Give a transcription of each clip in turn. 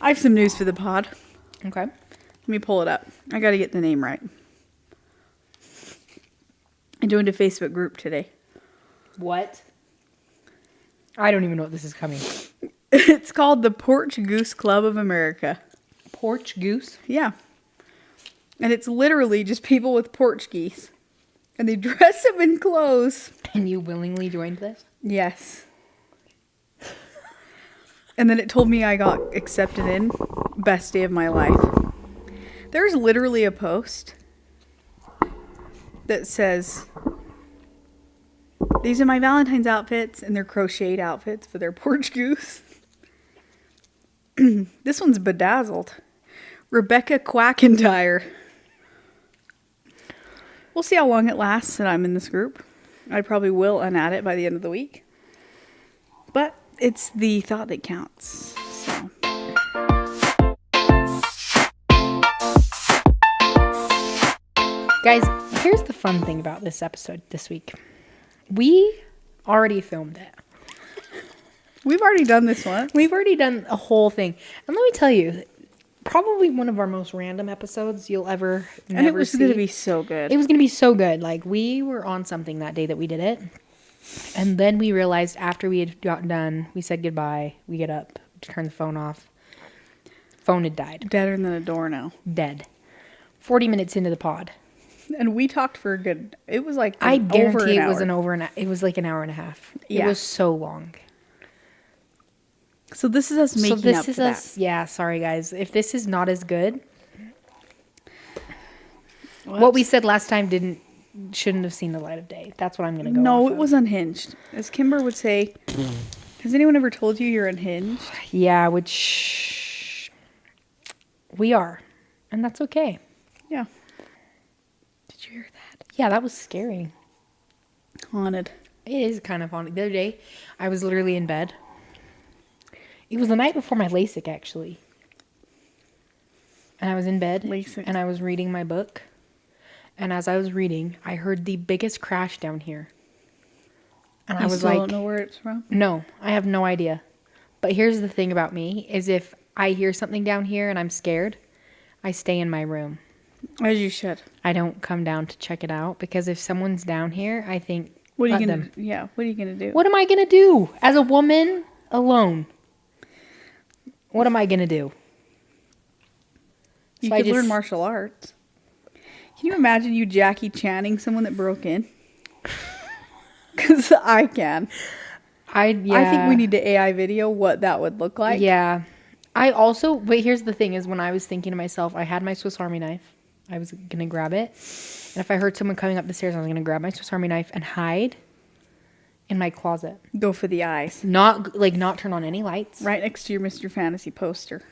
I have some news for the pod. Okay. Let me pull it up. I got to get the name right. I joined a Facebook group today. What? I don't even know what this is coming. It's called the Porch Goose Club of America. Porch goose? Yeah. And it's literally just people with porch geese. And they dress up in clothes. And you willingly joined this? Yes. And then it told me I got accepted in. Best day of my life. There's literally a post that says, these are my Valentine's outfits, and they're crocheted outfits for their porch goose. This one's bedazzled. Rebecca Quackentire. We'll see how long it lasts that I'm in this group. I probably will unadd it by the end of the week. But it's the thought that counts. So. Guys, here's the fun thing about this episode this week. We already filmed it. We've already done this one. We've already done a whole thing. And let me tell you, probably one of our most random episodes you'll ever never And it was see. going to be so good. It was going to be so good. Like, we were on something that day that we did it. And then we realized after we had gotten done, we said goodbye. We get up, turn the phone off. Phone had died. Deader than a doornail. Dead. 40 minutes into the pod. And we talked for a good, it was like I guarantee it was like an hour and a half. Yeah. It was so long. So this is us making up for that. Yeah, sorry guys. If this is not as good, Whoops. what we said last time shouldn't have seen the light of day. That's what I'm going to go No, off it of. was unhinged. As Kimber would say, has anyone ever told you you're unhinged? Yeah, which we are. And that's okay. Yeah. Did you hear that? Yeah, that was scary. Haunted. It is kind of haunted. The other day, I was literally in bed. It was the night before my LASIK, actually. And I was in bed. LASIK. And I was reading my book. And as I was reading, I heard the biggest crash down here. And I was still like, don't know where it's from? no, I have no idea. But here's the thing about me, is if I hear something down here and I'm scared, I stay in my room. As you should. I don't come down to check it out, because if someone's down here, I think, What are you let gonna them. do? Yeah, what are you gonna do? What am I going to do as a woman alone? What am I going to do? You So could learn martial arts. Can you imagine you Jackie Channing someone that broke in? Because I can. I think we need to AI video what that would look like. Yeah. But here's the thing is, when I was thinking to myself, I had my Swiss Army knife. I was going to grab it. And if I heard someone coming up the stairs, I was going to grab my Swiss Army knife and hide in my closet. Go for the eyes. Not turn on any lights. Right next to your Mr. Fantasy poster.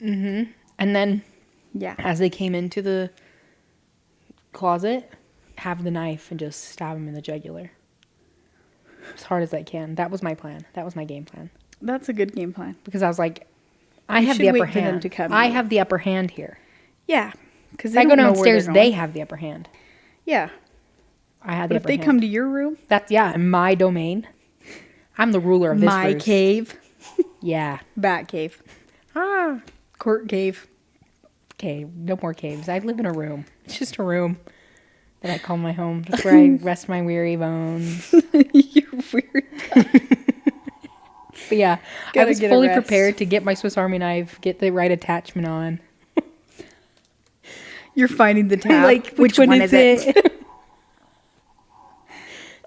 Mm-hmm. And then, Yeah. as they came into the closet, have the knife and just stab them in the jugular. As hard as I can. That was my plan. That was my game plan. That's a good game plan. Because I was like, I have should the upper wait for them hand. to come I in. have the upper hand here. Yeah. Because If I go downstairs, they have the upper hand. Yeah. I had But the if upper they hand. come to your room, That's, my domain. I'm the ruler of this my roost. cave, Yeah. bat cave, court cave. Okay, no more caves. I live in a room. It's just a room that I call my home. That's where I rest my weary bones. You're weird. But yeah, I Gotta was get a fully rest. prepared to get my Swiss Army knife, get the right attachment on. You're finding the tab. Like, which one is it?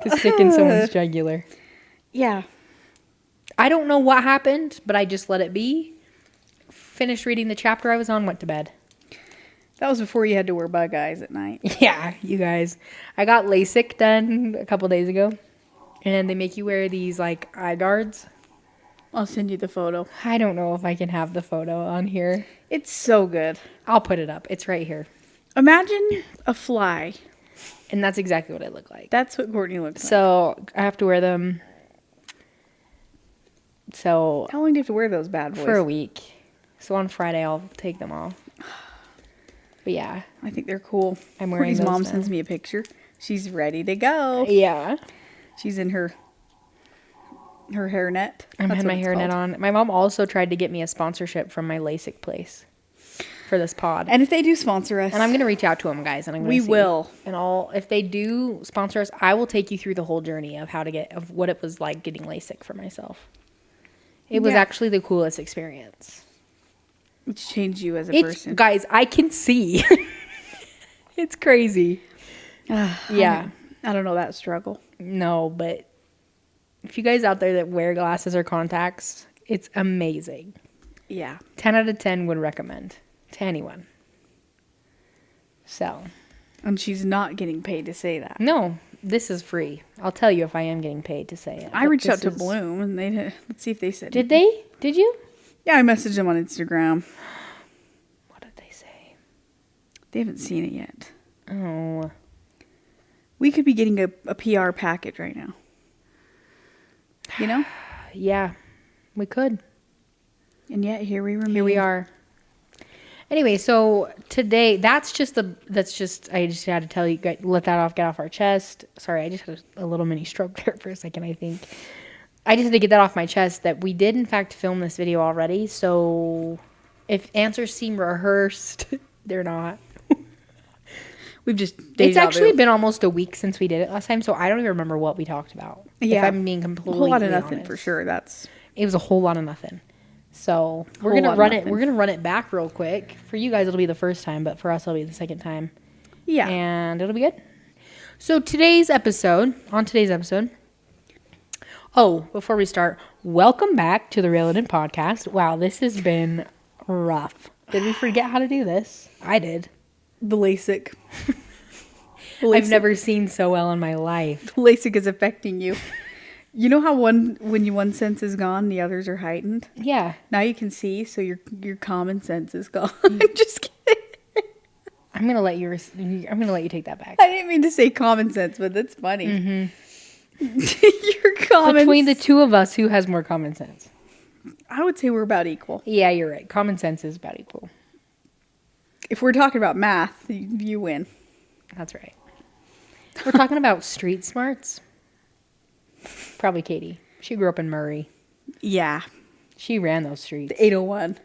To stick in someone's jugular. Yeah. I don't know what happened, but I just let it be. Finished reading the chapter I was on, went to bed. That was before you had to wear bug eyes at night. Yeah, you guys. I got LASIK done a couple days ago. And they make you wear these, like, eye guards. I'll send you the photo. I don't know if I can have the photo on here. It's so good. I'll put it up. It's right here. Imagine a fly. And that's exactly what it looked like. That's what Courtney looks like. So, I have to wear them. So, How long do you have to wear those bad boys? for a week. So, on Friday, I'll take them off. But yeah. I think they're cool. I'm wearing Courtney's those mom now. sends me a picture. She's ready to go. Yeah. She's in her Her hairnet. I had my hairnet on. My mom also tried to get me a sponsorship from my LASIK place for this pod. And if they do sponsor us, and I'm gonna reach out to them, guys, and I'm gonna will. And if they do sponsor us, I will take you through the whole journey of of what it was like getting LASIK for myself. It was actually the coolest experience. It's changed you as a person, guys. I can see. It's crazy. Yeah, I don't know that struggle. No, but if you guys out there that wear glasses or contacts, it's amazing. Yeah, 10 out of 10 would recommend to anyone. So, and she's not getting paid to say that. No, this is free. I'll tell you if I am getting paid to say it. I reached out to Bloom, and let's see if they said. Did they? Did you? Yeah, I messaged them on Instagram. What did they say? They haven't seen it yet. Oh. We could be getting a PR package right now. You know? Yeah, we could. And yet here we remain. Here we are. Anyway, so today, I just had to tell you, get off our chest. Sorry, I just had a little mini stroke there for a second, I think. I just had to get that off my chest that we did, in fact, film this video already. So if answers seem rehearsed, they're not. It's actually been almost a week since we did it last time, so I don't even remember what we talked about. Yeah. If I'm being completely honest. A whole lot of nothing for sure. It was a whole lot of nothing. So we're gonna run it back real quick. For you guys, it'll be the first time, but for us, it'll be the second time. Yeah, and it'll be good. So on today's episode. Oh, before we start, welcome back to the Reel It In podcast. Wow, this has been rough. Did we forget how to do this? I did. The LASIK. I've never seen so well in my life. The LASIK is affecting you. You know how when one sense is gone, the others are heightened? Yeah. Now you can see, so your common sense is gone. I'm just kidding. I'm gonna let you take that back. I didn't mean to say common sense, but that's funny. Mm-hmm. Your common Between the two of us, who has more common sense? I would say we're about equal. Yeah, you're right. Common sense is about equal. If we're talking about math, you win. That's right. We're talking about street smarts. Probably Kaytee. She grew up in Murray. Yeah. She ran those streets. The 801.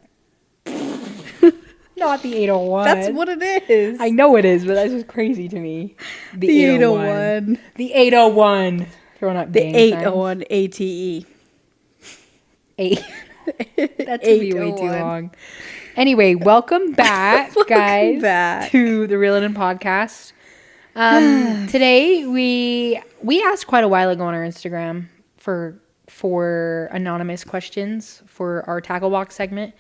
Not the 801. That's what it is. I know it is, but that's just crazy to me. The 801. The 801. Throwing up the 801 ATE. That's going to be way too long. Anyway, welcome back, guys, to the Reel It In podcast. Today, we asked quite a while ago on our Instagram for anonymous questions for our tackle box segment.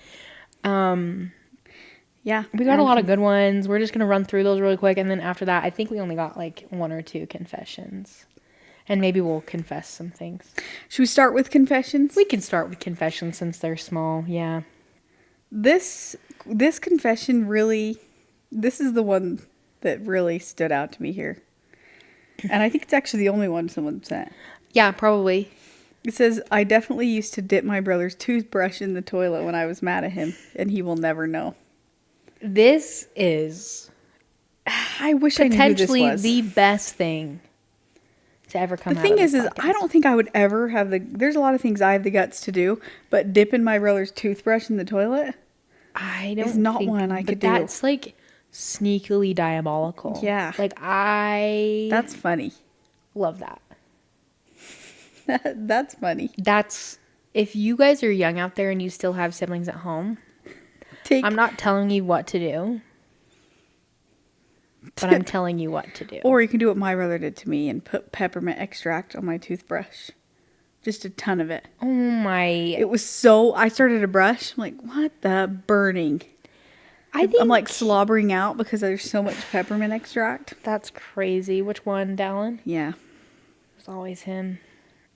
Yeah, we got a lot of good ones. We're just gonna run through those really quick, and then after that, I think we only got like 1 or 2 confessions, and maybe we'll confess some things. Should we start with confessions? We can start with confessions since they're small. Yeah. This confession really, this is the one that really stood out to me here. And I think it's actually the only one someone sent. Yeah, probably. It says, I definitely used to dip my brother's toothbrush in the toilet when I was mad at him, and he will never know. This is I wish I knew who this was. Potentially the best thing to ever come out of this podcast. The thing is I don't think I would ever have there's a lot of things I have the guts to do, but dipping my brother's toothbrush in the toilet is not one I could do. That's like sneakily diabolical. Yeah. That's funny. Love that. That's funny. If you guys are young out there and you still have siblings at home, I'm not telling you what to do, but I'm telling you what to do. Or you can do what my brother did to me and put peppermint extract on my toothbrush. Just a ton of it. Oh my. It was I started to brush. I'm like, what the burning? I'm like slobbering out because there's so much peppermint extract. That's crazy. Which one, Dallin? Yeah. It's always him.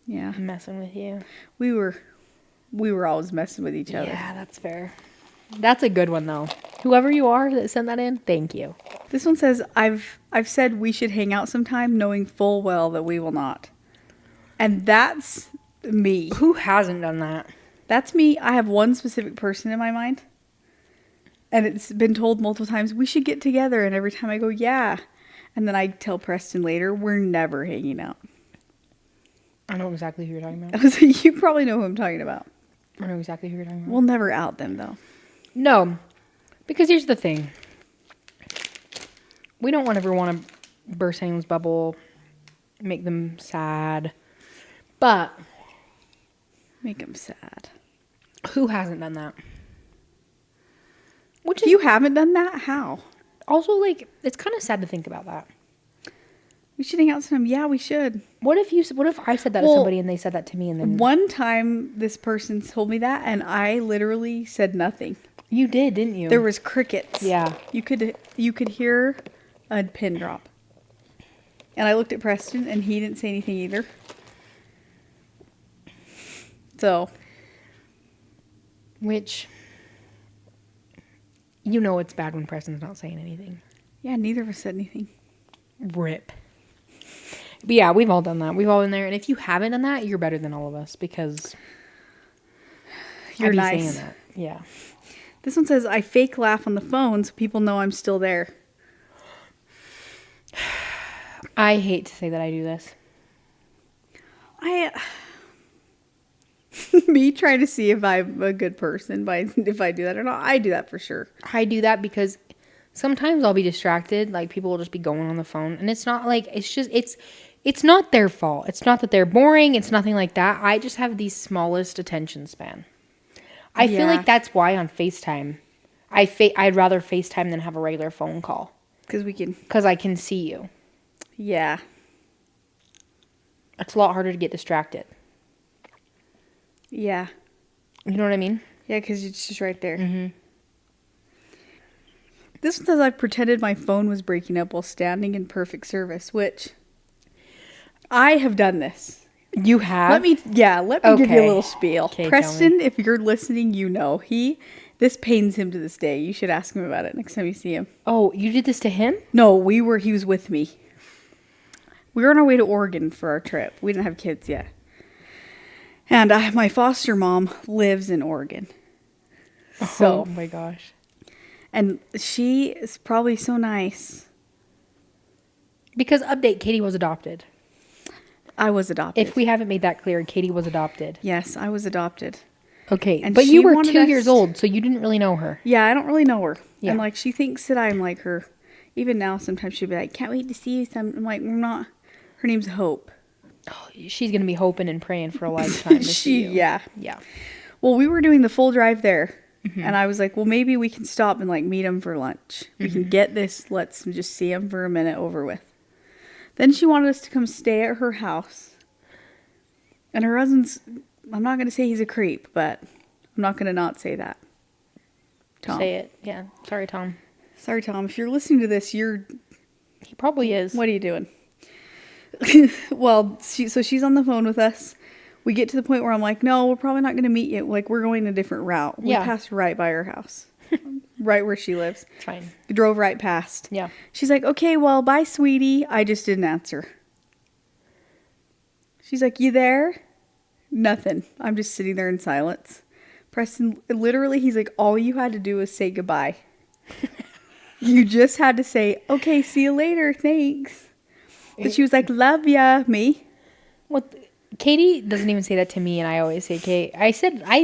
Yeah. Messing with you. We were always messing with each other. Yeah, that's fair. That's a good one though. Whoever you are that sent that in, thank you. This one says, I've said we should hang out sometime knowing full well that we will not. And that's me. Who hasn't done that? That's me. I have one specific person in my mind. And it's been told multiple times, we should get together. And every time I go, yeah. And then I tell Preston later, we're never hanging out. I know exactly who you're talking about. I was like, you probably know who I'm talking about. I know exactly who you're talking about. We'll never out them, though. No, because here's the thing. We don't ever want to burst anyone's bubble, make them sad, but... Make them sad. Who hasn't done that? If you haven't done that, how? Also, like, it's kind of sad to think about that. We should hang out sometime. Yeah, we should. What if I said that to somebody and they said that to me and then... One time this person told me that and I literally said nothing. You did, didn't you? There was crickets. Yeah. You could hear a pin drop. And I looked at Preston and he didn't say anything either. So. Which, you know it's bad when Preston's not saying anything. Yeah, neither of us said anything. Rip. But yeah, we've all done that. We've all been there. And if you haven't done that, you're better than all of us because you're nice. Saying that. Yeah. This one says, I fake laugh on the phone so people know I'm still there. I hate to say that I do this. Me trying to see if I'm a good person if I do that or not. I do that for sure. I do that because sometimes I'll be distracted. Like, people will just be going on the phone. And it's not like, it's not their fault. It's not that they're boring. It's nothing like that. I just have the smallest attention span. I feel like that's why on FaceTime, I'd rather FaceTime than have a regular phone call. Because I can see you. Yeah. It's a lot harder to get distracted. Yeah. You know what I mean? Yeah, because it's just right there. Mm-hmm. This one says I pretended my phone was breaking up while standing in perfect service, which I have done this. You have? Let me give you a little spiel. Okay, Preston, if you're listening, you know. This pains him to this day. You should ask him about it next time you see him. Oh, you did this to him? No, he was with me. We were on our way to Oregon for our trip. We didn't have kids yet. And my foster mom lives in Oregon. So, oh my gosh. And she is probably so nice. Because update, Kaytee was adopted. I was adopted. If we haven't made that clear, Kaytee was adopted. Yes, I was adopted. Okay, and but you were 2 years old, so you didn't really know her. Yeah, I don't really know her. Yeah. And like, she thinks that I'm like her. Even now, sometimes she'll be like, can't wait to see you. I'm like, I'm not. Her name's Hope. Oh, she's going to be hoping and praying for a lifetime to see you. Yeah. Yeah. Well, we were doing the full drive there. Mm-hmm. And I was like, well, maybe we can stop and like meet him for lunch. Mm-hmm. We can get this. Let's just see him for a minute over with. Then she wanted us to come stay at her house. And her husband's, I'm not going to say he's a creep, but I'm not going to not say that. Tom. Say it. Yeah. Sorry, Tom. Sorry, Tom. If you're listening to this, He probably is. What are you doing? Well, so she's on the phone with us. We get to the point where I'm like, no, we're probably not going to meet you. Like, we're going a different route. We passed right by her house. Right where she lives. Fine. Drove right past. Yeah. She's like, okay, well, bye, sweetie. I just didn't answer. She's like, you there? Nothing. I'm just sitting there in silence. Preston, literally, he's like, all you had to do was say goodbye. You just had to say, okay, see you later. Thanks. But she was like, love ya, me. What? Kaytee doesn't even say that to me, and I always say, Kate. I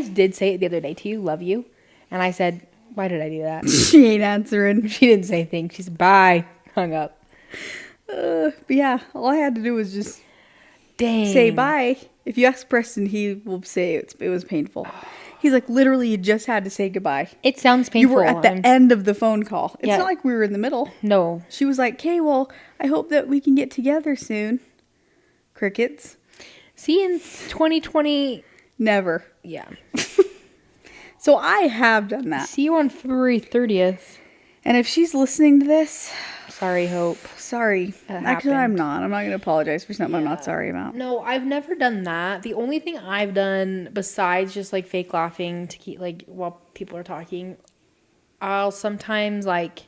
did say it the other day to you, love you. And I said, why did I do that? She ain't answering. She didn't say anything. She said, bye. Hung up. But yeah, all I had to do was just say bye. If you ask Preston, he will say it was painful. He's like, literally, you just had to say goodbye. It sounds painful. You were at the end of the phone call. It's not like we were in the middle. No. She was like, okay, well, I hope that we can get together soon. Crickets. See, in 2020. Never. Yeah. So I have done that. See you on February 30th. And if she's listening to this. Sorry, Hope. Sorry. Actually, I'm not. I'm not going to apologize for something I'm not sorry about. No, I've never done that. The only thing I've done besides just like fake laughing to keep like while people are talking, I'll sometimes like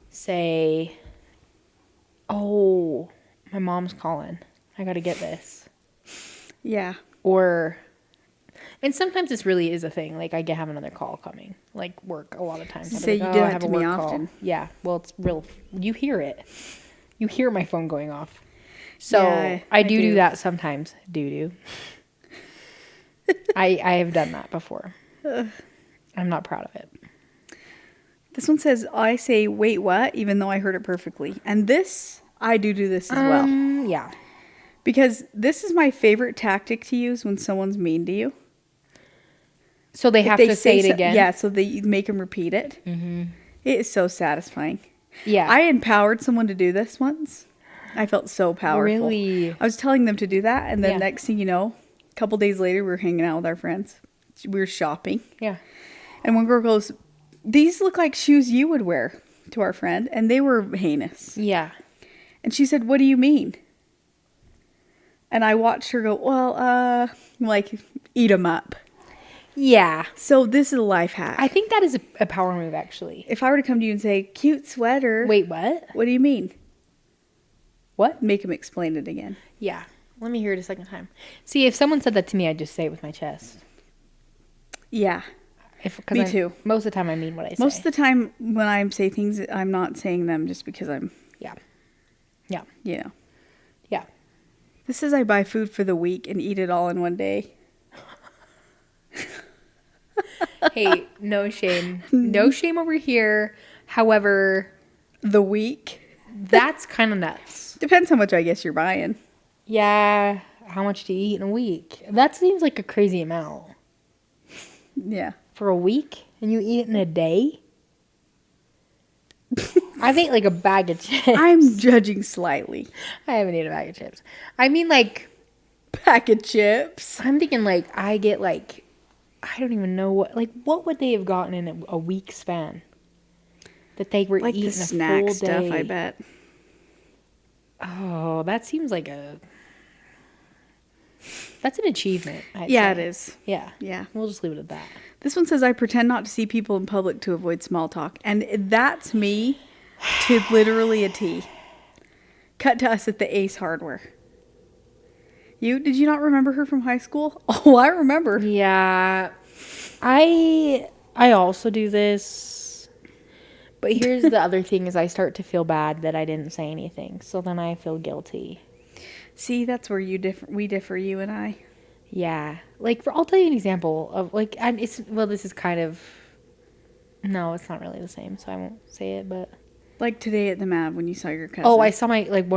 say, oh, my mom's calling. I got to get this. Yeah. And sometimes this really is a thing. Like, I have another call coming. Like, work a lot of times. Say you do that to me often. Yeah. Well, it's real. You hear it. You hear my phone going off. So Yeah, I do that sometimes. I have done that before. I'm not proud of it. This one says, I say, wait, what? Even though I heard it perfectly. And this, I do this as well. Yeah. Because this is my favorite tactic to use when someone's mean to you. So they have to say it again? Yeah, so they make them repeat it. Mm-hmm. It is so satisfying. Yeah. I empowered someone to do this once. I felt so powerful. Really? I was telling them to do that, and then Yeah. next thing you know, a couple days later, we were hanging out with our friends. We were shopping. Yeah. And one girl goes, these look like shoes you would wear, to our friend. And they were heinous. Yeah. And she said, what do you mean? And I watched her go, well, like, eat them up. Yeah. So this is a life hack. I think that is a power move, actually. If I were to come to you and say, cute sweater. Wait, what? What do you mean? What? Make him explain it again. Yeah. Let me hear it a second time. See, if someone said that to me, I'd just say it with my chest. Yeah. Me too. Most of the time I mean what I say. Most of the time when I say things, I'm not saying them just because I'm... Yeah. Yeah. You know. Yeah. This says I buy food for the week and eat it all in one day. Hey, no shame. No shame over here. However... The week? That's kind of nuts. Depends how much I guess you're buying. Yeah. How much do you eat in a week? That seems like a crazy amount. Yeah. For a week? And you eat it in a day? I've ate like a bag of chips. I'm judging slightly. I haven't eaten a bag of chips. I mean, like... Pack of chips. I'm thinking, like, I get, like... I don't even know what... Like, what would they have gotten in a week span? That they were like eating the a snack full stuff, day. I bet. Oh, that seems like a... That's an achievement, I'd Yeah, say. it is. Yeah. Yeah. We'll just leave it at that. This one says, I pretend not to see people in public to avoid small talk. And that's me to literally a T. Cut to us at the Ace Hardware. Did you not remember her from high school? Oh, I remember. Yeah. I also do this. But here's the other thing is I start to feel bad that I didn't say anything. So then I feel guilty. See, that's where we differ, you and I. Yeah. Like, I'll tell you an example of, like, this is kind of... No, it's not really the same, so I won't say it, but... Like today at the Mav when you saw your cousin. Oh, I saw it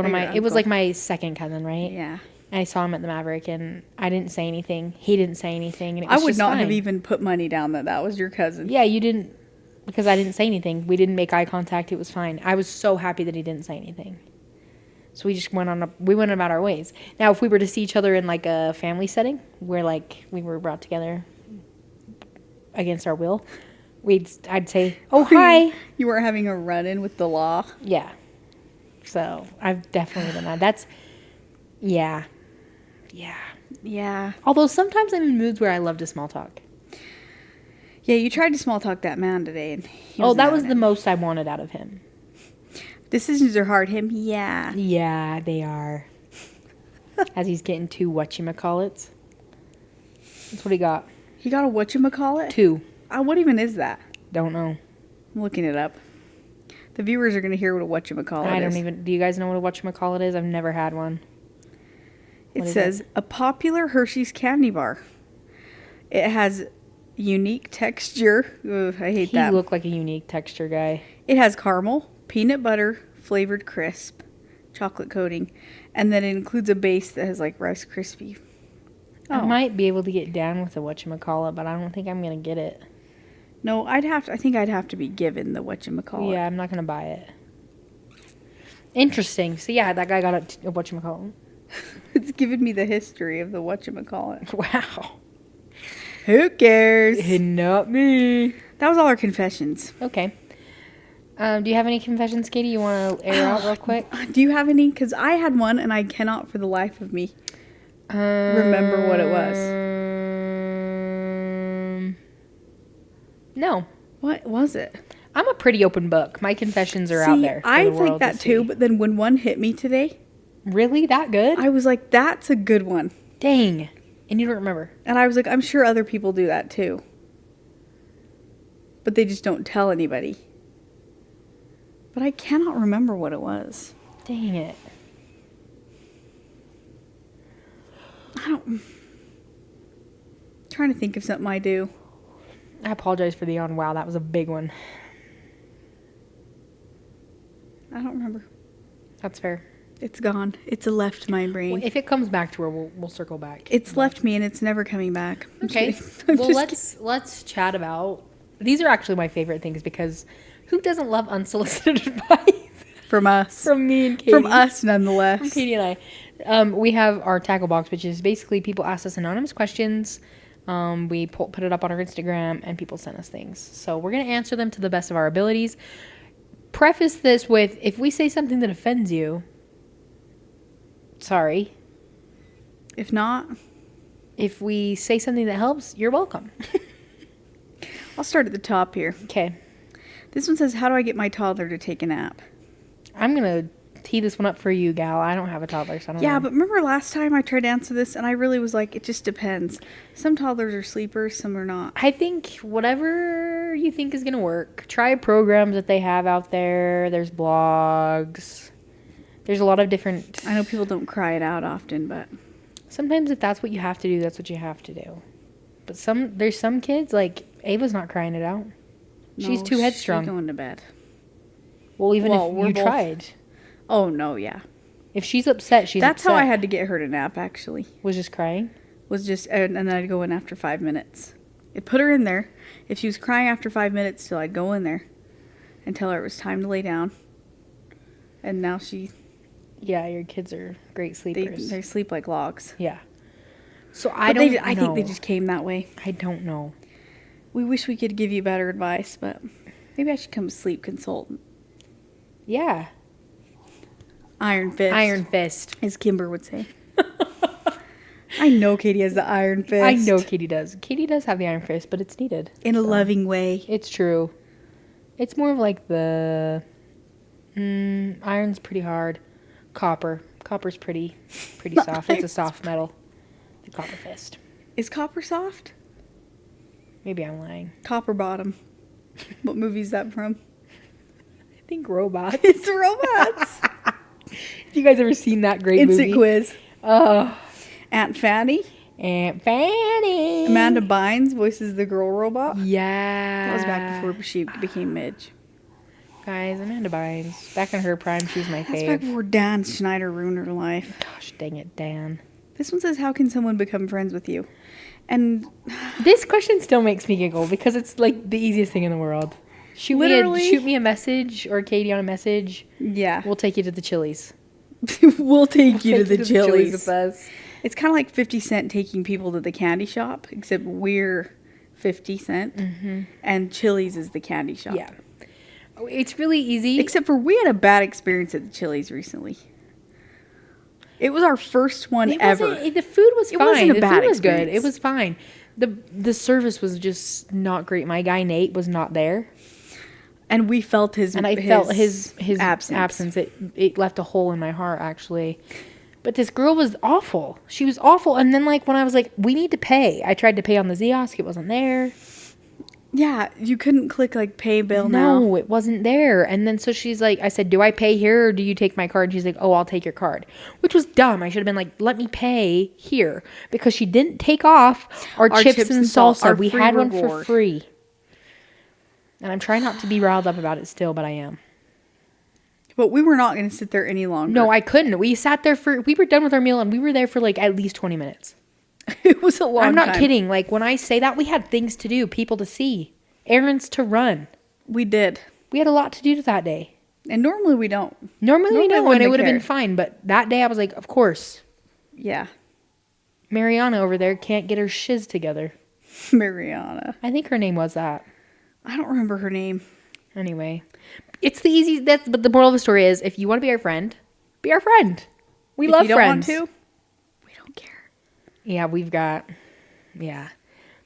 was like my second cousin, right? Yeah. And I saw him at the Maverick, and I didn't say anything. He didn't say anything, and it was I would just not fine. have even put money down that was your cousin. Yeah, you didn't, because I didn't say anything. We didn't make eye contact. It was fine. I was so happy that he didn't say anything. So we just went about our ways. Now, if we were to see each other in like a family setting, where like we were brought together against our will, I'd say, "Oh, hi." You weren't having a run-in with the law. Yeah. So I've definitely done that. That's, yeah. Although sometimes I'm in moods where I love to small talk. Yeah, you tried to small talk that man today, and that was the most I wanted out of him. Decisions are hard. Him, yeah. Yeah, they are. As he's getting 2 whatchamacallits. That's what he got. He got a whatchamacallit? 2. What even is that? Don't know. I'm looking it up. The viewers are going to hear what a whatchamacallit is. Do you guys know what a whatchamacallit is? I've never had one. It says, a popular Hershey's candy bar. It has unique texture. Ugh, I hate that. He looked like a unique texture guy. It has caramel, peanut butter, flavored crisp, chocolate coating, and then it includes a base that has like Rice Krispie. I might be able to get down with the whatchamacallit, but I don't think I'm going to get it. No, I think I'd have to be given the whatchamacallit. Yeah, I'm not going to buy it. Interesting. So yeah, that guy got a whatchamacallit. It's given me the history of the whatchamacallit. Wow. Who cares? Not me. That was all our confessions. Okay. Do you have any confessions, Kaytee? You want to air out real quick? Do you have any? Because I had one and I cannot for the life of me remember what it was. No. What was it? I'm a pretty open book. My confessions are out there. I think that too, but then when one hit me today. Really? That good? I was like, that's a good one. Dang. And you don't remember. And I was like, I'm sure other people do that too. But they just don't tell anybody. But I cannot remember what it was. Dang it. Trying to think of something I do. I apologize for the yawn. Wow, that was a big one. I don't remember. That's fair. It's gone. It's left my brain. Well, if it comes back to her, we'll circle back. It's left me and it's never coming back. Okay. Well, let's chat about. These are actually my favorite things because who doesn't love unsolicited advice? From us. From me and Kaytee. From us, nonetheless. From Kaytee and I. We have our tackle box, which is basically people ask us anonymous questions. We put it up on our Instagram and people send us things. So we're going to answer them to the best of our abilities. Preface this with, if we say something that offends you, sorry. If not, if we say something that helps, you're welcome. I'll start at the top here. Okay. This one says, how do I get my toddler to take a nap? I'm going to tee this one up for you, gal. I don't have a toddler, so I don't know. Yeah, but remember last time I tried to answer this and I really was like, it just depends. Some toddlers are sleepers, some are not. I think whatever you think is going to work. Try programs that they have out there. There's blogs. There's a lot of different... I know people don't cry it out often, but... Sometimes if that's what you have to do, that's what you have to do. But there's some kids, like, Ava's not crying it out. She's too headstrong. She's going to bed. Well, even if you tried. Oh, no, yeah. If she's upset, she's That's upset. how I had to get her to nap, actually. Was just crying? And then I'd go in after 5 minutes. I'd put her in there. If she was crying after 5 minutes, still I'd go in there and tell her it was time to lay down. And now she... Yeah, your kids are great sleepers. They sleep like logs. Yeah. So I think they just came that way. I don't know. We wish we could give you better advice, but maybe I should become a sleep consultant. Yeah. Iron fist. Iron fist. As Kimber would say. I know Kaytee has the iron fist. I know Kaytee does. Kaytee does have the iron fist, but it's needed. In a loving way. It's true. It's more of like the... iron's pretty hard. Copper's pretty soft. It's a soft metal. The copper fist. Is copper soft? Maybe I'm lying. Copper bottom. What movie is that from? I think Robots. It's Robots. Have you guys ever seen that great movie? Instant quiz. Oh. Aunt Fanny. Aunt Fanny. Amanda Bynes voices the girl robot. Yeah. That was back before she became Midge. Guys, Amanda Bynes. Back in her prime, she's my fave. That's back before Dan Schneider ruined her life. Gosh, dang it, Dan. This one says, how can someone become friends with you? And this question still makes me giggle because it's like the easiest thing in the world. Shoot me a message or Kaytee on a message. Yeah. We'll take you to the Chili's. We'll take you to the Chili's with us. It's kind of like 50 Cent taking people to the candy shop, except we're 50 Cent and Chili's is the candy shop. Yeah. It's really easy. Except for we had a bad experience at the Chili's recently. It was our first one ever. The food was fine. Wasn't a bad food was experience. good. It was fine. The service was just not great. My guy Nate was not there. And we felt his absence. It left a hole in my heart, actually. But this girl was awful. She was awful. And then, like, when I was like, we need to pay. I tried to pay on the Ziosk. It wasn't there. Yeah, you couldn't click, like, pay bill now. No, it wasn't there. And then so she's like, I said, do I pay here or do you take my card? And she's like, oh, I'll take your card. Which was dumb. I should have been like, let me pay here. Because she didn't take off our chips and salsa. We had one for free. And I'm trying not to be riled up about it still, but I am. But we were not going to sit there any longer. No, I couldn't. We sat there we were done with our meal and we were there for like at least 20 minutes. It was a long time. I'm not kidding. Like when I say that, we had things to do, people to see, errands to run. We did. We had a lot to do that day. And normally we don't. Normally we don't, and it would have been fine. But that day I was like, of course. Yeah. Mariana over there can't get her shiz together. Mariana. I think her name was that. I don't remember her name. Anyway, it's the easy. But the moral of the story is, if you want to be our friend, be our friend. We love friends. If you don't want to, we don't care. Yeah.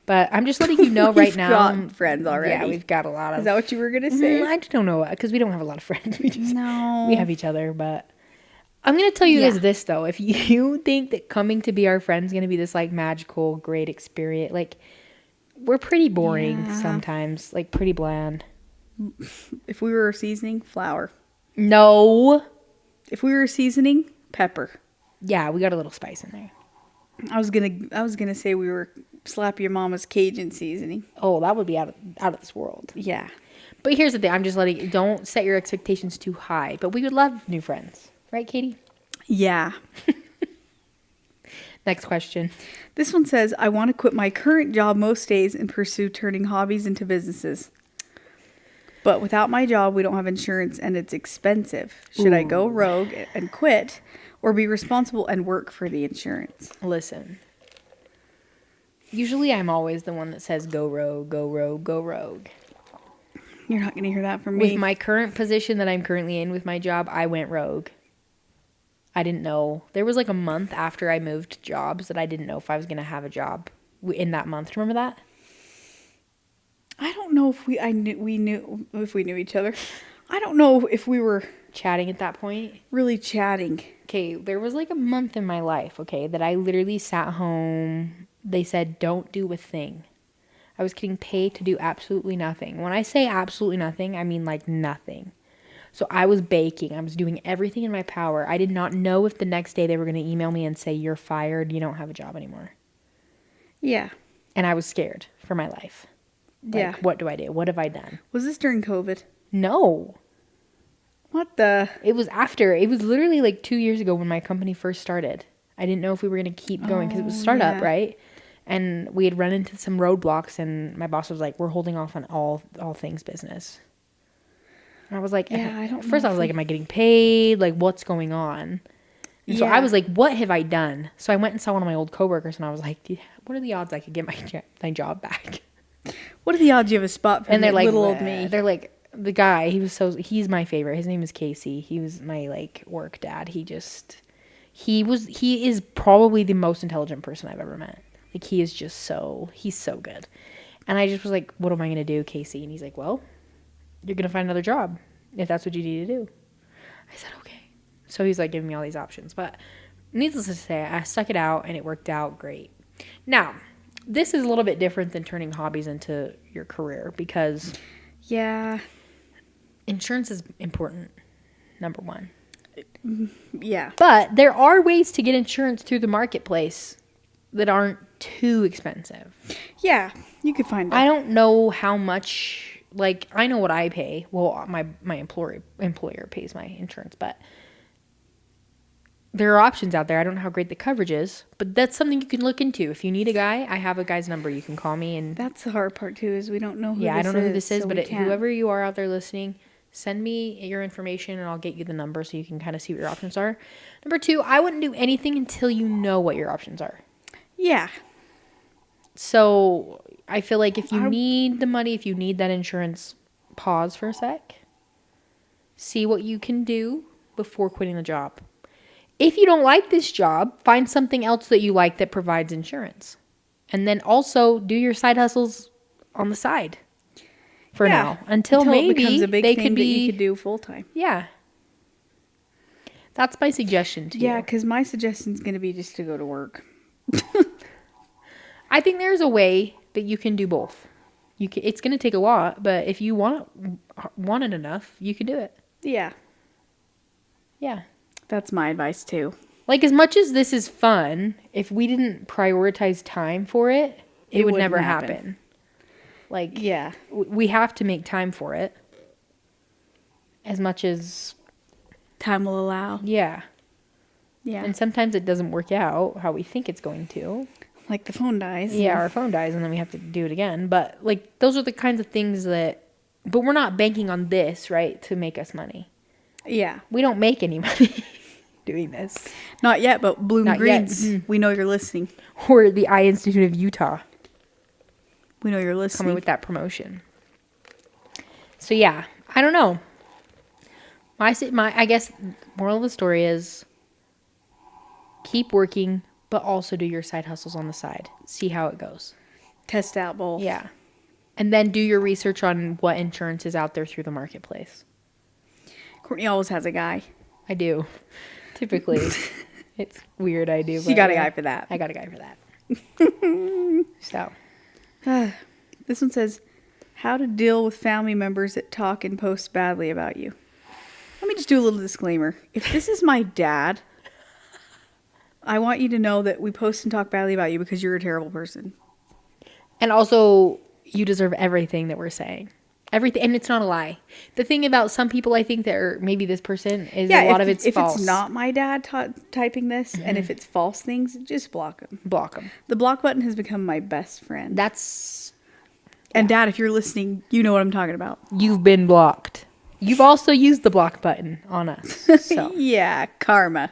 But I'm just letting you know right now. We've got friends already. Yeah, we've got a lot of. Is that what you were gonna say? I don't know, because we don't have a lot of friends. We have each other. But I'm gonna tell you this though: if you think that coming to be our friend is gonna be this like magical, great experience, like we're pretty boring sometimes, like pretty bland. If we were seasoning, flour. No. If we were seasoning, pepper. Yeah, we got a little spice in there. I was gonna say we were slap your mama's Cajun seasoning. Oh, that would be out of this world. Yeah. But here's the thing. I'm just don't set your expectations too high. But we would love new friends. Right, Kaytee? Yeah. Next question. This one says, I want to quit my current job most days and pursue turning hobbies into businesses. But without my job, we don't have insurance and it's expensive. Should I go rogue and quit or be responsible and work for the insurance? Listen. Usually I'm always the one that says go rogue, go rogue, go rogue. You're not going to hear that from me. With my current position that I'm currently in with my job, I went rogue. I didn't know. There was like a month after I moved jobs that I didn't know if I was going to have a job in that month. Remember that? I don't know if we knew if we knew each other. I don't know if we were chatting at that point. Really chatting. Okay, there was like a month in my life, okay, that I literally sat home. They said, don't do a thing. I was getting paid to do absolutely nothing. When I say absolutely nothing, I mean like nothing. So I was baking. I was doing everything in my power. I did not know if the next day they were going to email me and say, you're fired. You don't have a job anymore. Yeah. And I was scared for my life. Like, yeah. What do I do? What have I done? Was this during COVID? No. What the? It was after. It was literally like 2 years ago when my company first started. I didn't know if we were going to keep going because it was startup, right? And we had run into some roadblocks and my boss was like, we're holding off on all things business. And I was like, first I was like, am I getting paid? Like, what's going on? And so I was like, what have I done? So I went and saw one of my old coworkers and I was like, what are the odds I could get my job back? What are the odds you have a spot for little old me? They're like, the guy, he's my favorite. His name is Casey. He was my like work dad. He is probably the most intelligent person I've ever met. Like he's so good. And I just was like, what am I going to do, Casey? And he's like, well, you're going to find another job if that's what you need to do. I said, okay. So he's like giving me all these options. But needless to say, I stuck it out and it worked out great. Now, this is a little bit different than turning hobbies into your career because insurance is important, number one. Yeah. But there are ways to get insurance through the marketplace that aren't too expensive. Yeah, you could find it. I don't know how much, like, I know what I pay. Well, my employer pays my insurance, but there are options out there. I don't know how great the coverage is, but that's something you can look into. If you need a guy, I have a guy's number. You can call me. And that's the hard part, too, is we don't know who this is. Yeah, I don't know who this is, but whoever you are out there listening, send me your information, and I'll get you the number so you can kind of see what your options are. Number two, I wouldn't do anything until you know what your options are. Yeah. So I feel like if you need the money, if you need that insurance, pause for a sec. See what you can do before quitting the job. If you don't like this job, find something else that you like that provides insurance. And then also do your side hustles on the side for now. Until maybe it becomes a big they thing could be, that you could do full time. Yeah. That's my suggestion to you. Yeah, because my suggestion is going to be just to go to work. I think there's a way that you can do both. It's going to take a lot, but if you want it enough, you can do it. Yeah. Yeah. That's my advice too. Like as much as this is fun, if we didn't prioritize time for it, it would never happen. Like, yeah, we have to make time for it as much as time will allow. Yeah. Yeah. And sometimes it doesn't work out how we think it's going to. Like the phone dies. Yeah, our phone dies and then we have to do it again. But like those are the kinds of things but we're not banking on this, right, to make us money. Yeah. We don't make any money doing this. Not yet, but Bloom Greens, we know you're listening. Or the Eye Institute of Utah. We know you're listening. Coming with that promotion. So yeah, I don't know. I guess moral of the story is keep working, but also do your side hustles on the side. See how it goes. Test out both. Yeah. And then do your research on what insurance is out there through the marketplace. Courtney always has a guy. I do. Typically. It's weird I do. She got a guy for that. I got a guy for that. So. This one says, how to deal with family members that talk and post badly about you. Let me just do a little disclaimer. If this is my dad, I want you to know that we post and talk badly about you because you're a terrible person. And also, you deserve everything that we're saying. Everything, and it's not a lie. The thing about some people, I think, that are maybe this person is a lot of it's false. If it's not my dad typing this, and if it's false things, just block them. Block them. The block button has become my best friend. That's... And Dad, if you're listening, you know what I'm talking about. You've been blocked. You've also used the block button on us. So. Yeah, karma.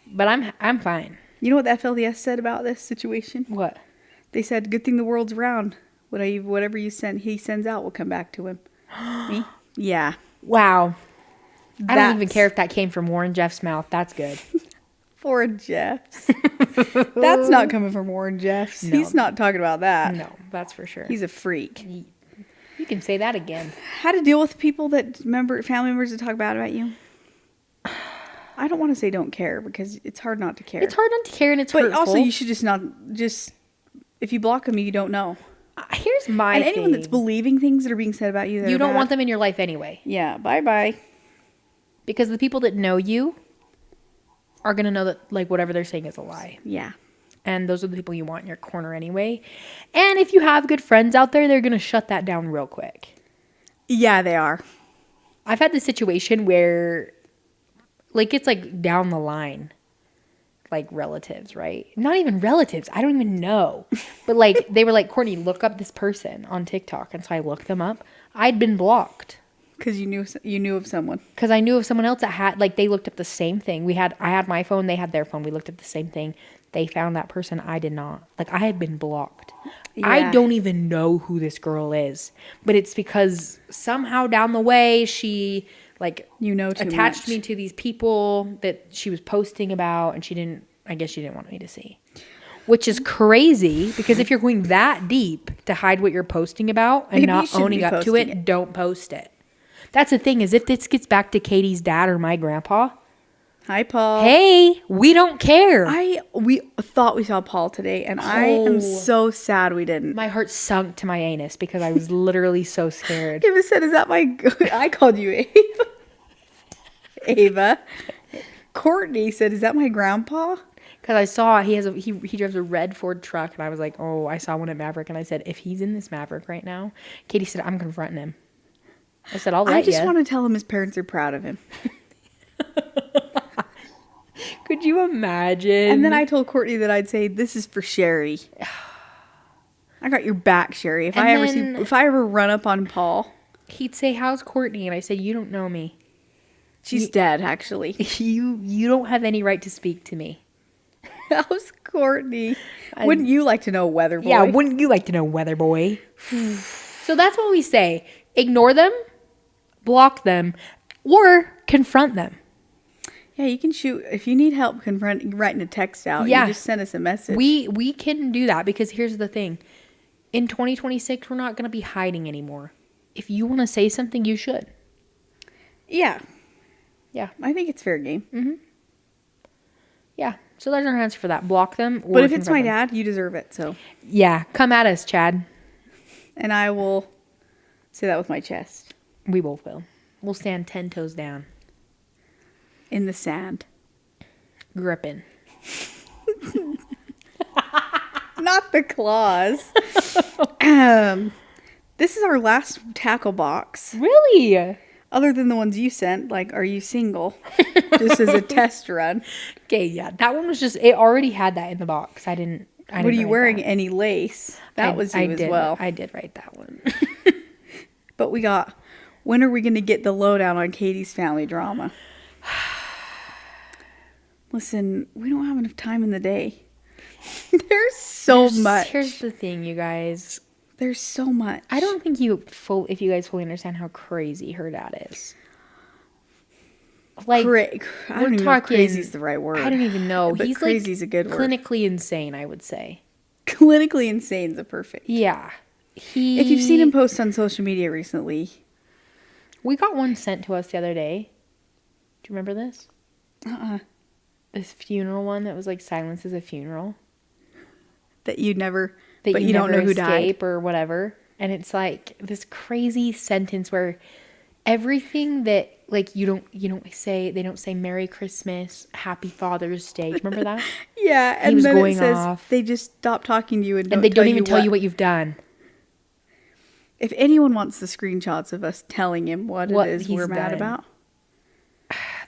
But I'm fine. You know what the FLDS said about this situation? What? They said, good thing the world's round. Whatever he sends out will come back to him. Me? Yeah. Wow. I don't even care if that came from Warren Jeff's mouth. That's good. Warren Jeffs. That's not coming from Warren Jeffs. No. He's not talking about that. No, that's for sure. He's a freak. You can say that again. How to deal with people family members that talk bad about you? I don't want to say don't care because it's hard not to care. It's hard not to care and it's hurtful. But also you should if you block them, you don't know. Here's my thing. And anyone that's believing things that are being said about you, you don't want them in your life anyway. Yeah, bye-bye. Because the people that know you are going to know that like whatever they're saying is a lie. Yeah. And those are the people you want in your corner anyway. And if you have good friends out there, they're going to shut that down real quick. Yeah, they are. I've had this situation where like it's like down the line. Like relatives, right? Not even relatives. I don't even know. But like they were like, Courtney, look up this person on TikTok. And so I looked them up. I'd been blocked. Because you knew of someone. Because I knew of someone else that had, like, they looked up the same thing. I had my phone, they had their phone. We looked up the same thing. They found that person. I did not. Like, I had been blocked. Yeah. I don't even know who this girl is. But it's because somehow down the way, she, like, attached me to these people that she was posting about. And I guess she didn't want me to see. Which is crazy. Because if you're going that deep to hide what you're posting about and not owning up to it, don't post it. That's the thing is if this gets back to Katie's dad or my grandpa. Hi, Paul. Hey, we don't care. We thought we saw Paul today, and I am so sad we didn't. My heart sunk to my anus because I was literally so scared. Ava said, is that my... I called you Ava. Ava. Courtney said, is that my grandpa? Because I saw he drives a red Ford truck, and I was like, oh, I saw one at Maverick, and I said, if he's in this Maverick right now, Katie said, I'm confronting him. I said, I'll let you. I just want to tell him his parents are proud of him. Could you imagine? And then I told Courtney that I'd say, this is for Sherry. I got your back, Sherry. If I ever run up on Paul. He'd say, how's Courtney? And I said, you don't know me. She's dead, actually. You don't have any right to speak to me. How's Courtney? Wouldn't you like to know, Weather Boy? Yeah, wouldn't you like to know, Weather Boy? So that's what we say. Ignore them, block them, or confront them. Yeah, you can shoot. If you need help writing a text out, you just send us a message. We can do that because here's the thing. In 2026, we're not going to be hiding anymore. If you want to say something, you should. Yeah. Yeah. I think it's fair game. Mm-hmm. Yeah. So there's our answer for that. Block them. But if it's my dad, you deserve it. So. Yeah. Come at us, Chad. And I will say that with my chest. We both will. We'll stand 10 toes down. In the sand. Gripping. Not the claws. This is our last tackle box. Really? Other than the ones you sent, like, are you single? Just as a test run. Okay, yeah. That one was just, it already had that in the box. I didn't What are you wearing? That. Any lace? That was you as well. I did write that one. But we got, when are we going to get the lowdown on Katie's family drama? Listen, we don't have enough time in the day. There's so much. Here's the thing, you guys. There's so much. I don't think if you guys fully understand how crazy her dad is. Like, I don't even know if crazy is the right word. I don't even know. But he's crazy's a good word. Clinically insane, I would say. Clinically insane is a perfect. Yeah. If you've seen him post on social media recently. We got one sent to us the other day. Do you remember this? This funeral one that was like silence is a funeral. That you never, but you don't know who died. Or whatever. And it's like this crazy sentence where everything that, like, they don't say Merry Christmas, Happy Father's Day. Remember that? Yeah, and was then going it says off. they just stop talking to you and they don't even tell you what you've done. If anyone wants the screenshots of us telling him what it is we're mad about.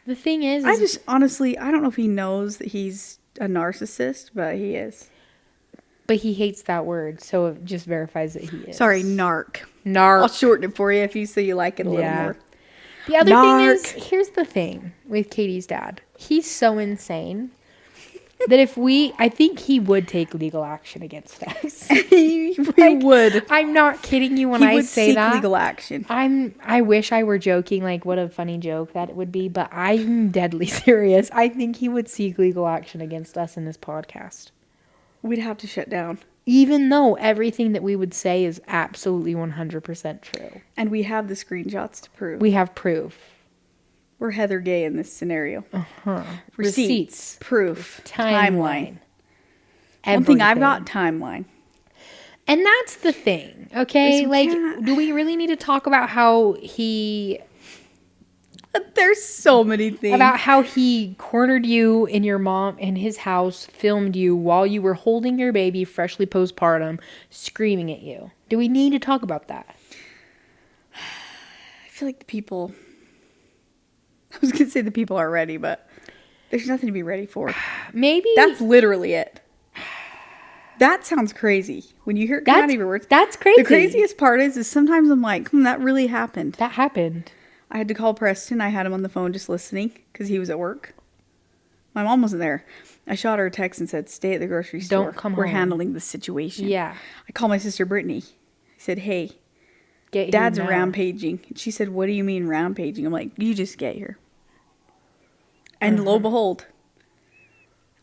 The thing is I just, honestly, I don't know if he knows that he's a narcissist, but he is. But he hates that word, so it just verifies that he is. Sorry, narc. Narc. I'll shorten it for you so you like it a little more. The other thing is, here's the thing with Kaytee's dad. He's so insane that I think he would take legal action against us. He would. I'm not kidding you when I say that. He would seek legal action. I wish I were joking, like what a funny joke that would be, but I'm deadly serious. I think he would seek legal action against us in this podcast. We'd have to shut down. Even though everything that we would say is absolutely 100% true. And we have the screenshots to prove. We have proof. We're Heather Gay in this scenario. Receipts. Proof. Timeline. One thing I've got, timeline. And that's the thing, okay? Like, do we really need to talk about how he... There's so many things. About how he cornered you in your mom in his house, filmed you while you were holding your baby freshly postpartum, screaming at you. Do we need to talk about that? I feel like the people... I was going to say the people are ready, but there's nothing to be ready for. Maybe. That's literally it. That sounds crazy. When you hear it come out of your words. That's crazy. The craziest part is sometimes I'm like, that really happened. That happened. I had to call Preston. I had him on the phone just listening because he was at work. My mom wasn't there. I shot her a text and said, stay at the grocery store. Don't come We're home. handling the situation. Yeah. I called my sister Brittany. I said, hey, get Dad's here now. rampaging. And she said, what do you mean rampaging? I'm like, you just get here. And lo and behold,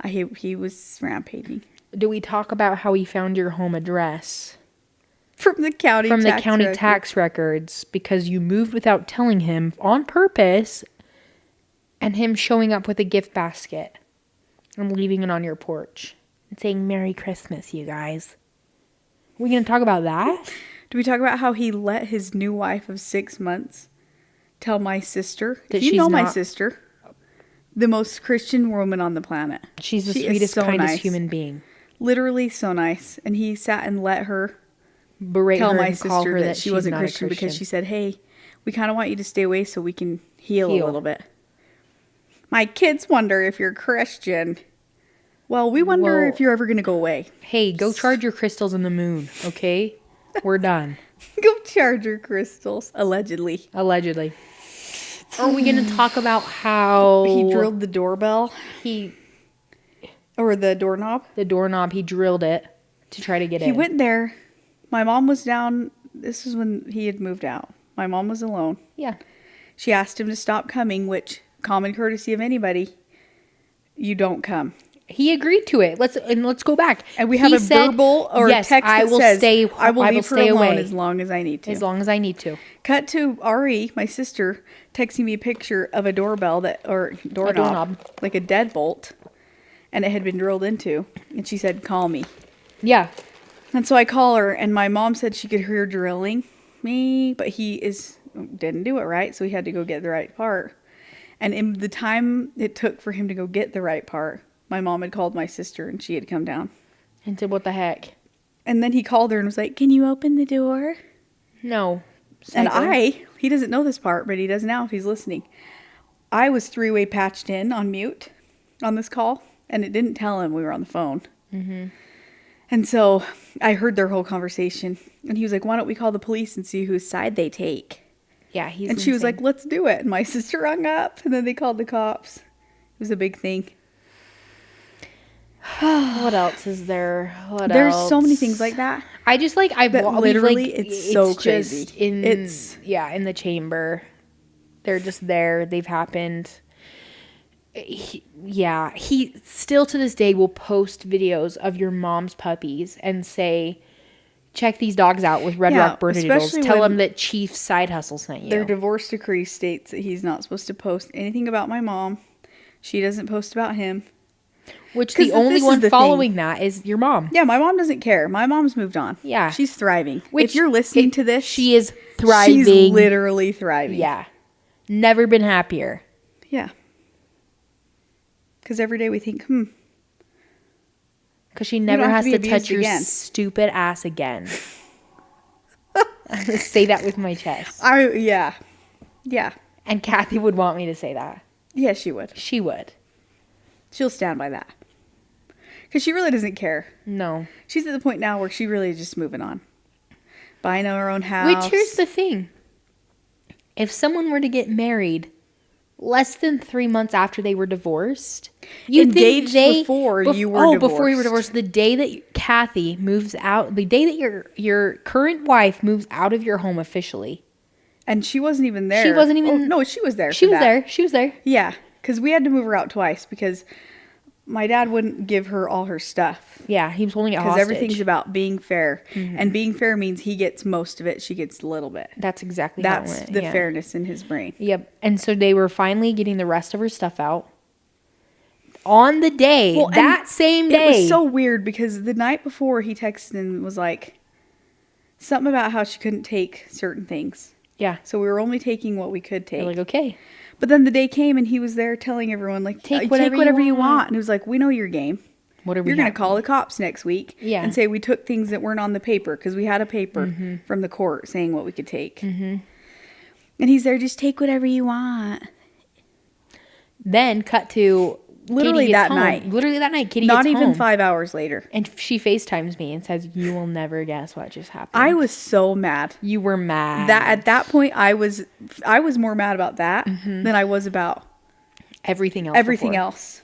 he was rampaging. Do we talk about how he found your home address? From the county tax records, because you moved without telling him on purpose, and him showing up with a gift basket and leaving it on your porch and saying Merry Christmas, you guys. Are we going to talk about that? Do we talk about how he let his new wife of 6 months tell my sister? That you know my sister, the most Christian woman on the planet. She's the sweetest, kindest human being. Literally so nice. And he sat and let her tell my sister that she wasn't Christian because she said, hey, we kind of want you to stay away so we can heal a little bit. My kids wonder if you're Christian. Well, we wonder if you're ever going to go away. Hey, go charge your crystals in the moon, okay? We're done. Go charge your crystals. Allegedly. Are we going to talk about how... he drilled the doorbell? Or the doorknob? The doorknob, he drilled it to try to get in. He went there. My mom was down. This is when he had moved out. My mom was alone. Yeah. She asked him to stop coming, which, common courtesy of anybody, you don't come. He agreed to it. Let's go back. And we have verbal or text that says, I will leave her alone as long as I need to. As long as I need to. Cut to Ari, my sister, texting me a picture of a doorbell or doorknob, like a deadbolt, and it had been drilled into. And she said, call me. Yeah. And so I call her, and my mom said she could hear drilling me, but didn't do it right, so he had to go get the right part. And in the time it took for him to go get the right part, my mom had called my sister, and she had come down. And said, what the heck? And then he called her and was like, can you open the door? No. And he doesn't know this part, but he does now if he's listening. I was 3-way patched in on mute on this call, and it didn't tell him we were on the phone. Mm-hmm. And so I heard their whole conversation, and he was like, why don't we call the police and see whose side they take? Yeah, he's And she was like, let's do it. And my sister hung up, and then they called the cops. It was a big thing. What else is there? There's so many things like that. I just literally, it's so crazy. Just in the chamber. They're just there. They've happened. He still to this day will post videos of your mom's puppies and say, check these dogs out with Red Rock Bernedoodles. Tell them that Chief Side Hustle sent you. Their divorce decree states that he's not supposed to post anything about my mom. She doesn't post about him. Which the only one following that is your mom. Yeah, my mom doesn't care. My mom's moved on. Yeah. She's thriving. If you're listening to this, she is thriving. She's literally thriving. Yeah. Never been happier. Yeah. Because every day we think, Because she never has to touch your stupid ass again. I'm going to say that with my chest. Yeah. Yeah. And Kathy would want me to say that. Yeah, she would. She would. She'll stand by that. Because she really doesn't care. No. She's at the point now where she really is just moving on. Buying her own house. Which, here's the thing. If someone were to get married less than 3 months after they were divorced, engaged before you were divorced. Before you were divorced, the day that Kathy moves out, the day that your current wife moves out of your home officially. And she wasn't even there. She wasn't even. Oh, no, she was there. She was there. She was there. Yeah, because we had to move her out twice because my dad wouldn't give her all her stuff. Yeah, he was holding it hostage. Because everything's about being fair. Mm-hmm. And being fair means he gets most of it, she gets a little bit. That's exactly how it went. That's the fairness in his brain. Yep. And so they were finally getting the rest of her stuff out. On the day, that same day. It was so weird because the night before he texted and was like, something about how she couldn't take certain things. Yeah. So we were only taking what we could take. They're like, okay. But then the day came and he was there telling everyone, like, take whatever you want. And it was like, we know your game. You're going to call the cops next week and say we took things that weren't on the paper because we had a paper from the court saying what we could take. Mm-hmm. And he's there, just take whatever you want. Then cut to literally that night. Literally that night, Kitty Not gets even home. 5 hours later. And she FaceTimes me and says, you will never guess what just happened. I was so mad. You were mad. At that point, I was more mad about that than I was about everything else. Everything else.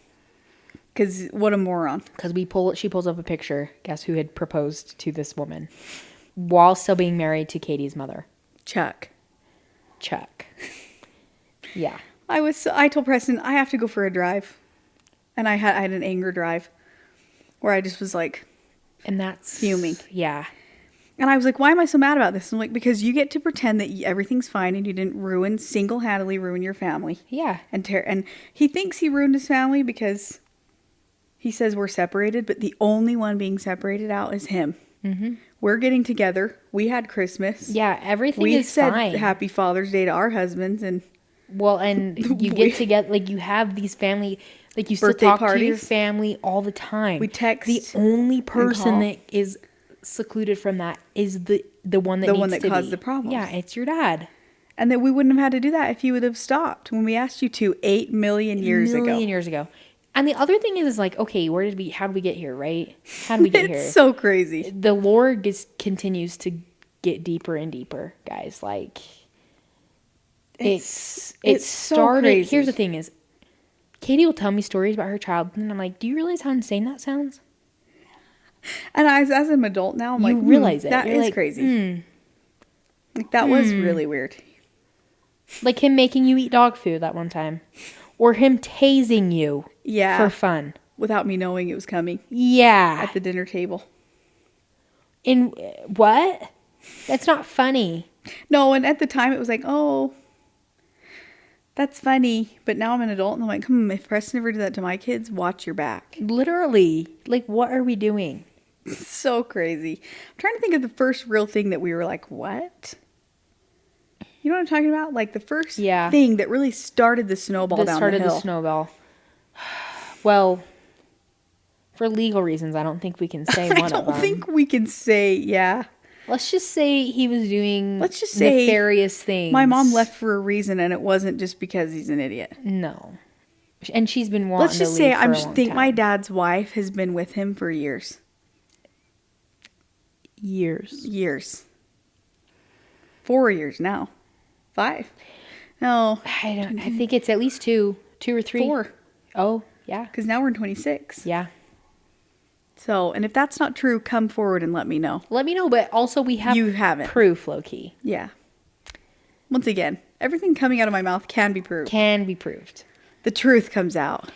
Because what a moron. Because she pulls up a picture. Guess who had proposed to this woman while still being married to Katie's mother? Chuck. Yeah. I told Preston I have to go for a drive. And I had an anger drive where I just was like, and that's fuming. Yeah. And I was like, why am I so mad about this? I'm like, because you get to pretend that everything's fine and you didn't single-handedly ruin your family. Yeah. And he thinks he ruined his family because he says we're separated, but the only one being separated out is him. Mm-hmm. We're getting together. We had Christmas. Yeah, everything is fine. We said Happy Father's Day to our husbands. And you get together, like you have these family, like you still talk to your family all the time. We text. The only person that is secluded from that is the one that caused the problem. Yeah, it's your dad. And that we wouldn't have had to do that if you would have stopped when we asked you to 8 million years ago. And the other thing is like, okay, how did we get here, right? How did we get here? It's so crazy. The lore continues to get deeper and deeper, guys. Like, it started. So crazy. Here's the thing is, Katie will tell me stories about her childhood, and I'm like, do you realize how insane that sounds? And as an adult now, I'm like, realize it. That is crazy. Like, that was really weird. Like him making you eat dog food that one time. Or him tasing you for fun. Without me knowing it was coming. Yeah. At the dinner table. In what? That's not funny. No, and at the time it was like, oh, that's funny. But now I'm an adult and I'm like, if Preston ever did that to my kids, watch your back. Literally. Like, what are we doing? So crazy. I'm trying to think of the first real thing that we were like, what? You know what I'm talking about? Like the first thing that really started the snowball down the hill. Snowball. Well, for legal reasons, I don't think we can say one of them. I don't think we can say, Let's just say he was doing say nefarious things. My mom left for a reason, and it wasn't just because he's an idiot. No. And she's been wanting Let's just say I think my dad's wife has been with him for years. Years. 4 years now. 5. No. I think it's at least 2 or 3. 4. Oh, yeah. Because now we're in 26. Yeah. So, and if that's not true, come forward and let me know. Let me know, but also we have proof, low-key. Yeah. Once again, everything coming out of my mouth can be proved. The truth comes out.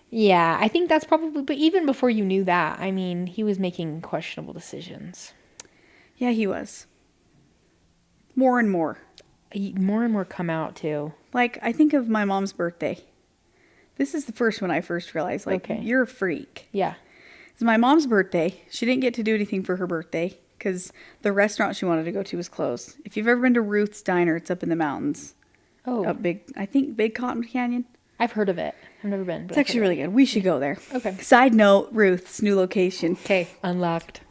Yeah, I think that's probably, but even before you knew that, I mean, he was making questionable decisions. Yeah, he was. More and more. More and more come out, too. Like, I think of my mom's birthday. This is the first one I first realized. Like, you're a freak. Yeah. It's my mom's birthday. She didn't get to do anything for her birthday because the restaurant she wanted to go to was closed. If you've ever been to Ruth's Diner, it's up in the mountains. Oh. I think Big Cotton Canyon. I've heard of it. I've never been. It's actually really good. We should go there. Okay. Side note, Ruth's new location. Okay. Unlocked.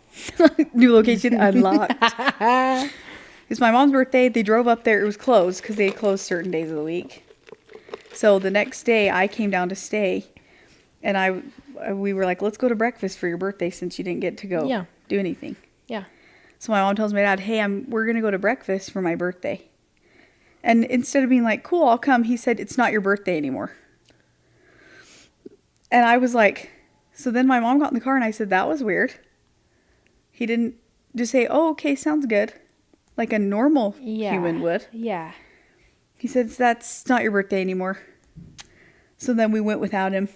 New location unlocked. It's my mom's birthday. They drove up there. It was closed because they closed certain days of the week. So the next day I came down to stay, and we were like, let's go to breakfast for your birthday since you didn't get to go do anything. Yeah. So my mom tells my dad, hey, we're going to go to breakfast for my birthday. And instead of being like, cool, I'll come, he said, it's not your birthday anymore. And I was like, so then my mom got in the car and I said, that was weird. He didn't just say, oh, okay, sounds good. Like a normal human would. Yeah. He said, that's not your birthday anymore. So then we went without him.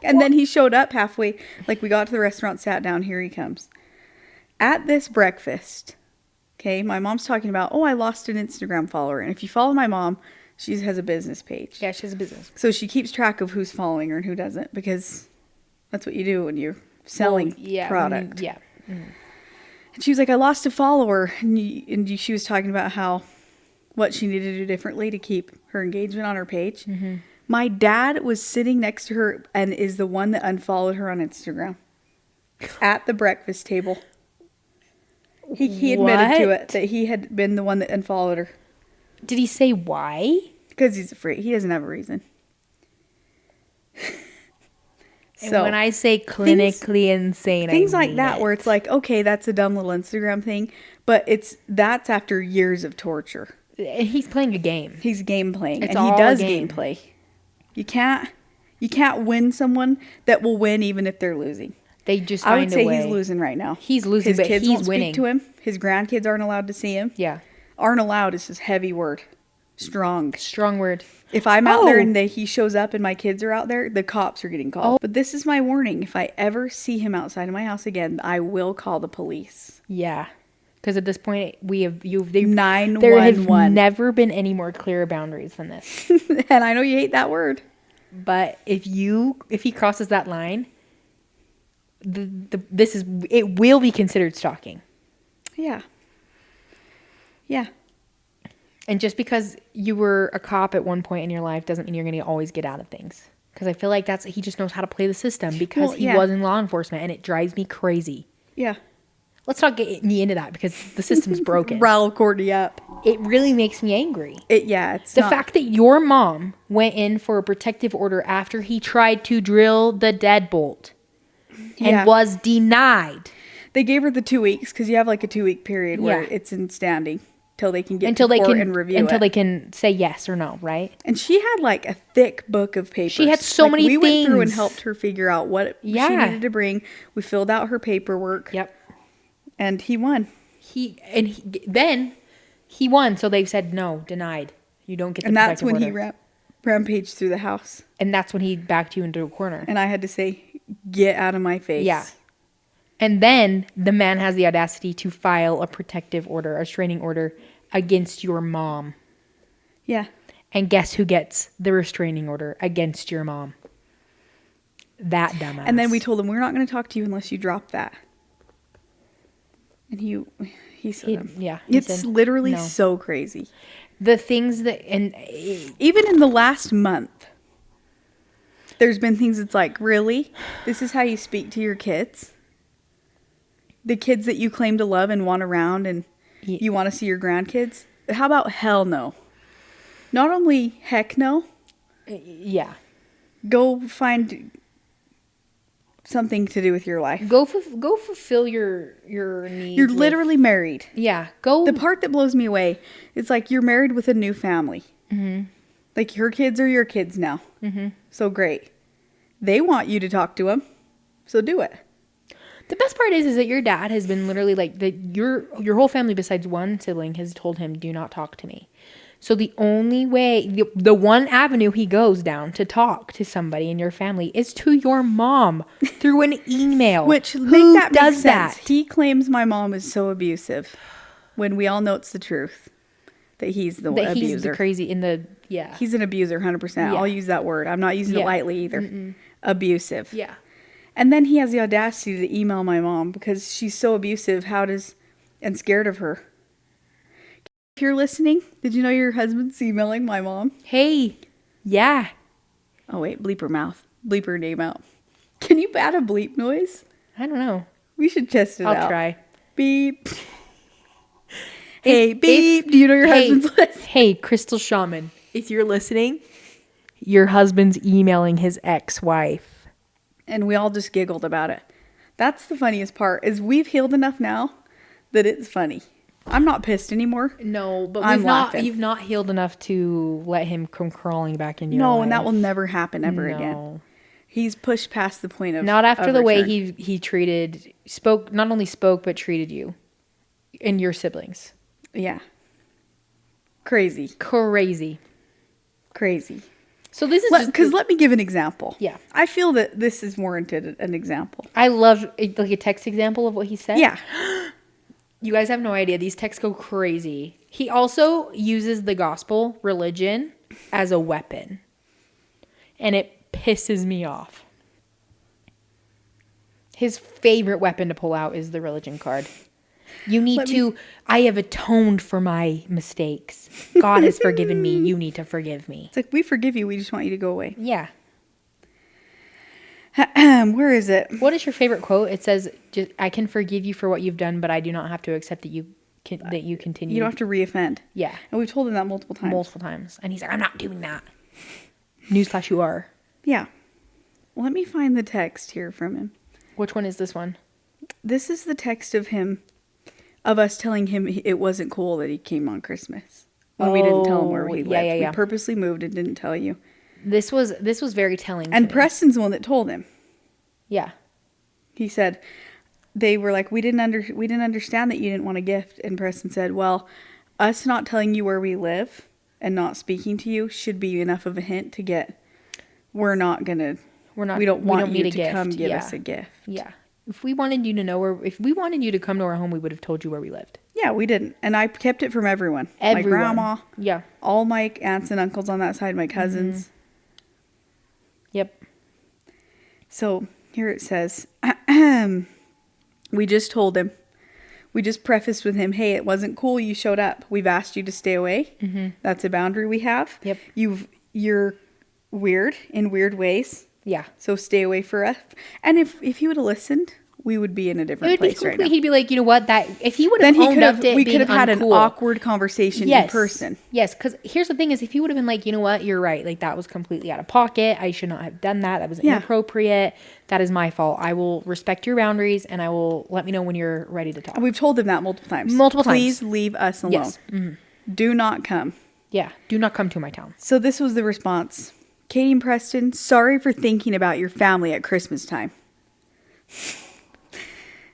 And then he showed up halfway. Like, we got to the restaurant, sat down, here he comes. At this breakfast, okay, my mom's talking about, oh, I lost an Instagram follower. And if you follow my mom, she has a business page. Yeah, she has a business. So she keeps track of who's following her and who doesn't, because that's what you do when you're selling product. Yeah. Mm-hmm. And she was like, I lost a follower. And she was talking about what she needed to do differently to keep her engagement on her page. Mm-hmm. My dad was sitting next to her and is the one that unfollowed her on Instagram at the breakfast table. He admitted to it that he had been the one that unfollowed her. Did he say why? Because he's afraid. He doesn't have a reason. And when I say clinically insane, things like that where it's like, okay, that's a dumb little Instagram thing, but that's after years of torture. He's playing a game. He's game playing, and he does gameplay. You can't win someone that will win even if they're losing. They just find a way. I would say he's losing right now. He's losing, but kids he's won't winning. Speak to him. His grandkids aren't allowed to see him. Yeah. Aren't allowed is his heavy word. Strong word. If I'm out there and he shows up and my kids are out there, the cops are getting called. But this is my warning. If I ever see him outside of my house again, I will call the police. Yeah. Because at this point, there have never been any more clear boundaries than this. And I know you hate that word. But if he crosses that line, it will be considered stalking. Yeah. Yeah. And just because you were a cop at one point in your life doesn't mean you're going to always get out of things. Because I feel like he just knows how to play the system because he was in law enforcement, and it drives me crazy. Yeah. Let's not get me into that because the system's broken. Rile Courtney up. It really makes me angry. It's the fact that your mom went in for a protective order after he tried to drill the deadbolt and was denied. They gave her the 2 weeks because you have like a 2-week period where it's in standing. Till they can get to court and review it. Until they can say yes or no, right? And she had like a thick book of papers. She had so many things. We went through and helped her figure out what she needed to bring. We filled out her paperwork. Yep. And he won. Then he won. So they said no, denied. You don't get the protective order. And that's when he rampaged through the house. And that's when he backed you into a corner. And I had to say, get out of my face. Yeah. And then the man has the audacity to file a protective order, a restraining order against your mom. Yeah. And guess who gets the restraining order against your mom? That dumbass. And then we told him, we're not going to talk to you unless you drop that. And he said, it's literally so crazy. The things that, and even in the last month, there's been things that's like, really? This is how you speak to your kids? The kids that you claim to love and want around and you want to see your grandkids? How about hell no? Not only heck no. Yeah. Go find something to do with your life. Go fulfill your needs. You're literally married. Yeah. Go. The part that blows me away, it's like you're married with a new family. Mm-hmm. Like your kids are your kids now. Mm-hmm. So great. They want you to talk to them. So do it. The best part is that your dad has been literally like your whole family besides one sibling has told him, do not talk to me. So the only way, the one avenue he goes down to talk to somebody in your family is to your mom through an email. Which who does that? He claims my mom is so abusive when we all know it's the truth. that he's the that abuser. he's the crazy in the, yeah. He's an abuser, 100%. Yeah. I'll use that word. I'm not using it lightly either. Mm-mm. Abusive. Yeah. And then he has the audacity to email my mom because she's so abusive. And scared of her. If you're listening, did you know your husband's emailing my mom? Hey. Yeah. Oh, wait. Bleep her name out. Can you add a bleep noise? I don't know. We should test it out. I'll try. Beep. Hey, beep. Do you know your husband's list? Hey, Crystal Shaman. If you're listening, your husband's emailing his ex-wife. And we all just giggled about it. That's the funniest part, is we've healed enough now that it's funny. I'm not pissed anymore. No, but laughing. you've not healed enough to let him come crawling back in your life. No, and that will never happen ever again. He's pushed past the point of not after the return. way he not only spoke, but treated you and your siblings. Yeah. Crazy. So this is because let me give an example. Yeah. I feel that this is warranted an example. I love like a text example of what he said. Yeah. You guys have no idea. These texts go crazy. He also uses the gospel, religion, as a weapon. And it pisses me off. His favorite weapon to pull out is the religion card. I have atoned for my mistakes. God has forgiven me. You need to forgive me. It's like, we forgive you. We just want you to go away. Yeah. Where is it? What is your favorite quote? It says, I can forgive you for what you've done, but I do not have to accept that you continue. You don't have to reoffend. Yeah. And we've told him that multiple times. And he's like, I'm not doing that. Newsflash, you are. Yeah. Let me find the text here from him. Which one is this one? This is the text of us telling him it wasn't cool that he came on Christmas. When we didn't tell him where we lived. Yeah. We purposely moved and didn't tell you. This was very telling. And Preston's the one that told him. Yeah. He said, they were like, we didn't understand that you didn't want a gift. And Preston said, well, us not telling you where we live and not speaking to you should be enough of a hint to get, we don't want you to come give us a gift. Yeah. If we wanted you to come to our home, we would have told you where we lived. Yeah, we didn't. And I kept it from everyone. My grandma. Yeah. All my aunts and uncles on that side, my cousins. Mm-hmm. Yep. So here it says, we just told him. We just prefaced with him, hey, it wasn't cool you showed up. We've asked you to stay away. Mm-hmm. That's a boundary we have. Yep. You're weird in weird ways. Yeah. So stay away for us. And if he would have listened, we would be in a different place right now. He'd be like, you know what? That if he would have owned up to it, we could have had an awkward conversation in person. Yes, because here's the thing: is if he would have been like, you know what, you're right. Like that was completely out of pocket. I should not have done that. That was inappropriate. That is my fault. I will respect your boundaries, and I will let me know when you're ready to talk. We've told him that multiple times. Please leave us alone. Yes. Mm-hmm. Do not come. Yeah. Do not come to my town. So this was the response. Kaytee and Preston, sorry for thinking about your family at Christmas time.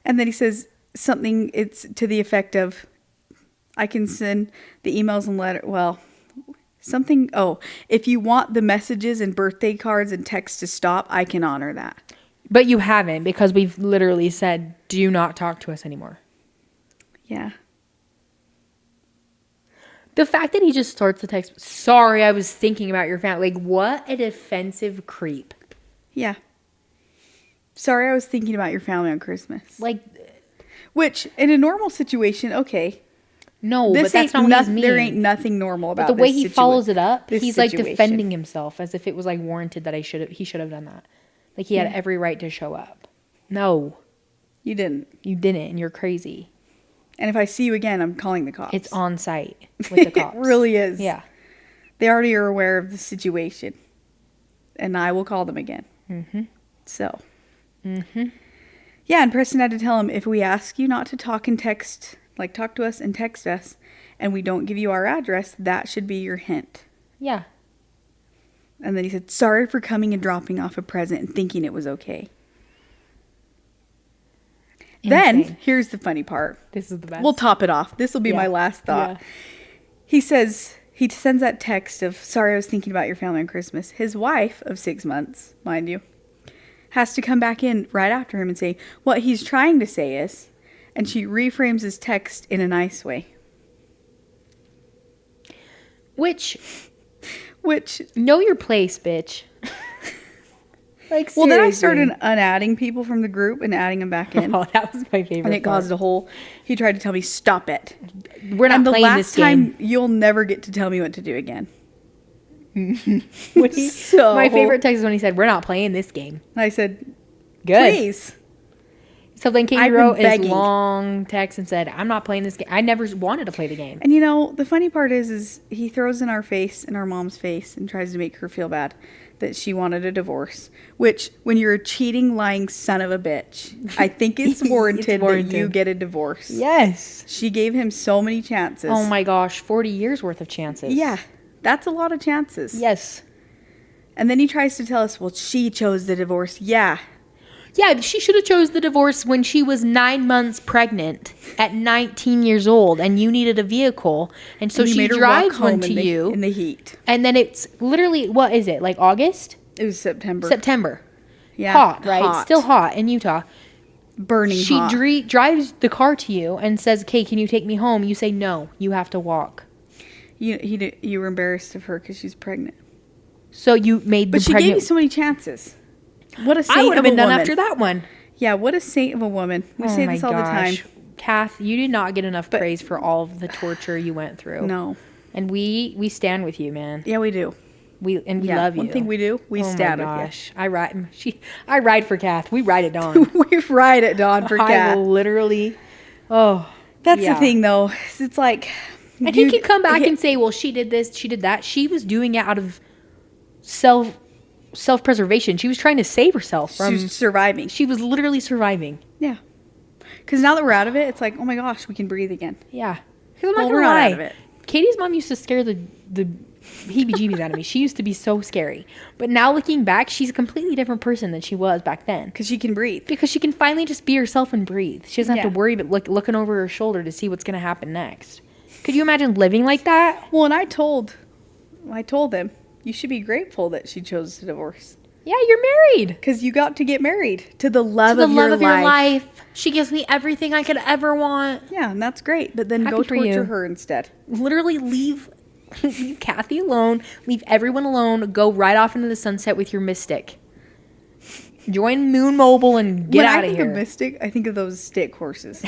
And then he says something, it's to the effect of, I can send the emails and letter. Well, something. Oh, if you want the messages and birthday cards and texts to stop, I can honor that. But you haven't, because we've literally said, do not talk to us anymore. Yeah. The fact that he just starts the text, sorry, I was thinking about your family. Like, what a defensive creep. Yeah. Sorry, I was thinking about your family on Christmas. Like, which, in a normal situation, okay. No, but that's not what he's mean. There ain't nothing normal about this. But the way he follows it up, he's like situation. defending himself as if it was like warranted that he should have done that. Like he had every right to show up. No. You didn't. You didn't, and you're crazy. And if I see you again, I'm calling the cops. It's on site with the cops. It really is. Yeah. They already are aware of the situation. And I will call them again. Mm-hmm. So. Mm-hmm. Yeah, and Preston had to tell him, if we ask you not to talk and text, like talk to us and text us, and we don't give you our address, that should be your hint. Yeah. And then he said, sorry for coming and dropping off a present and thinking it was okay. Insane. Then, here's the funny part. This is the best. We'll top it off. This will be my last thought. Yeah. He says, he sends that text of, sorry, I was thinking about your family on Christmas. His wife of 6 months, mind you, has to come back in right after him and say, what he's trying to say is, and she reframes his text in a nice way. Which know your place, bitch. Like, seriously. Well, then I started unadding people from the group and adding them back in. Oh, that was my favorite. And it caused a whole. He tried to tell me, stop it. We're not playing this game. And the last time, you'll never get to tell me what to do again. My favorite text is when he said, we're not playing this game. And I said, good. Please. So then Kaytee wrote his long text and said, I'm not playing this game. I never wanted to play the game. And you know, the funny part is he throws in our face, in our mom's face, and tries to make her feel bad that she wanted a divorce. Which, when you're a cheating, lying son of a bitch, I think it's warranted, that you get a divorce. Yes. She gave him so many chances. Oh my gosh, 40 years worth of chances. Yeah, that's a lot of chances. Yes. And then he tries to tell us, well, she chose the divorce. Yeah, she should have chose the divorce when she was 9 months pregnant at 19 years old, and you needed a vehicle, and so she drives one to you in the heat. And then it's literally, what is it, like August? It was September. Yeah, hot, right? Hot. Still hot in Utah. Burning hot. She drives the car to you and says, "Okay, can you take me home?" You say, "No, you have to walk." You were embarrassed of her because she's pregnant. So you made the pregnant. But she gave me so many chances. What a saint I would have been done woman. After that one. Yeah, what a saint of a woman. We say this all the time. Kath, you did not get enough praise for all of the torture you went through. No. And we stand with you, man. Yeah, we do. We love you. One thing we do, we stand with you. I ride for Kath. We ride at dawn. We ride at dawn for Kath. I will literally. Oh. That's the thing, though. It's like. And he can come back and say, well, she did this, she did that. She was doing it out of self-preservation. She was trying to save herself from... She was surviving. She was literally surviving. Yeah. Because now that we're out of it, it's like, oh my gosh, we can breathe again. Yeah. Because I'm not going to lie. Out of it. Katie's mom used to scare the heebie-jeebies out of me. She used to be so scary. But now looking back, she's a completely different person than she was back then. Because she can breathe. Because she can finally just be herself and breathe. She doesn't have to worry about looking over her shoulder to see what's going to happen next. Could you imagine living like that? Well, and I told them, you should be grateful that she chose to divorce. Yeah, you're married. Because you got to get married to the love of your life. She gives me everything I could ever want. Yeah, and that's great. But then go torture her instead. Literally leave Kathy alone. Leave everyone alone. Go right off into the sunset with your Mystic. Join Moon Mobile and get out of here. When I think of Mystic, I think of those stick horses.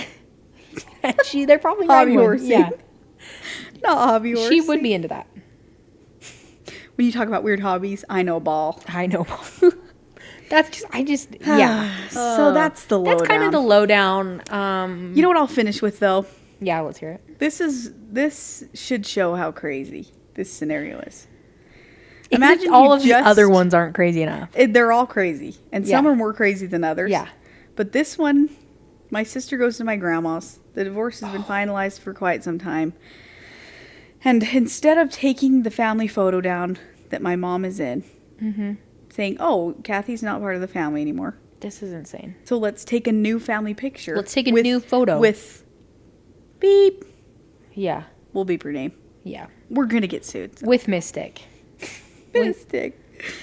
They're probably hobby horsey. Yeah. Not hobby horsey. She would be into that. When you talk about weird hobbies, I know ball. That's just, yeah. So that's the lowdown. That's kind of the lowdown. You know what I'll finish with, though? Yeah, let's hear it. This should show how crazy this scenario is. Imagine all of the other ones aren't crazy enough. They're all crazy. And some are more crazy than others. Yeah. But this one, my sister goes to my grandma's. The divorce has been finalized for quite some time. And instead of taking the family photo down that my mom is in, saying, oh, Kathy's not part of the family anymore. This is insane. So let's take a new family picture. Let's take a new photo. With beep. Yeah. We'll beep her name. Yeah. We're going to get sued. So. With Mystic. Mystic.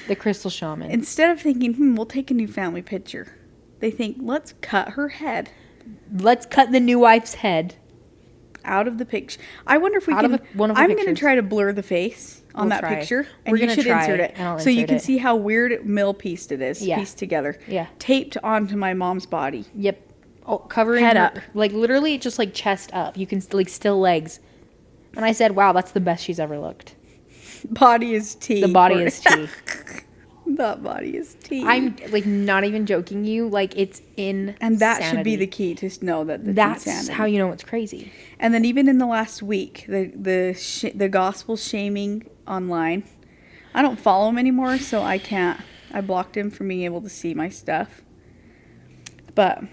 The crystal shaman. Instead of thinking, we'll take a new family picture, they think, let's cut her head. Let's cut the new wife's head. Out of the picture. I wonder if we can. I'm going to try to blur the face on that picture. And you should insert it. So you can see how weird mill-pieced it is. Yeah. Pieced together. Yeah. Taped onto my mom's body. Yep. Oh, covering head up. Like literally just like chest up. You can like still legs. And I said, wow, that's the best she's ever looked. Body is tea. The body is tea. That body is tea. I'm like not even joking you. Like it's insanity. And that should be the key to know that that's insanity. How you know it's crazy. And then even in the last week, the gospel shaming online. I don't follow him anymore, so I can't. I blocked him from being able to see my stuff. But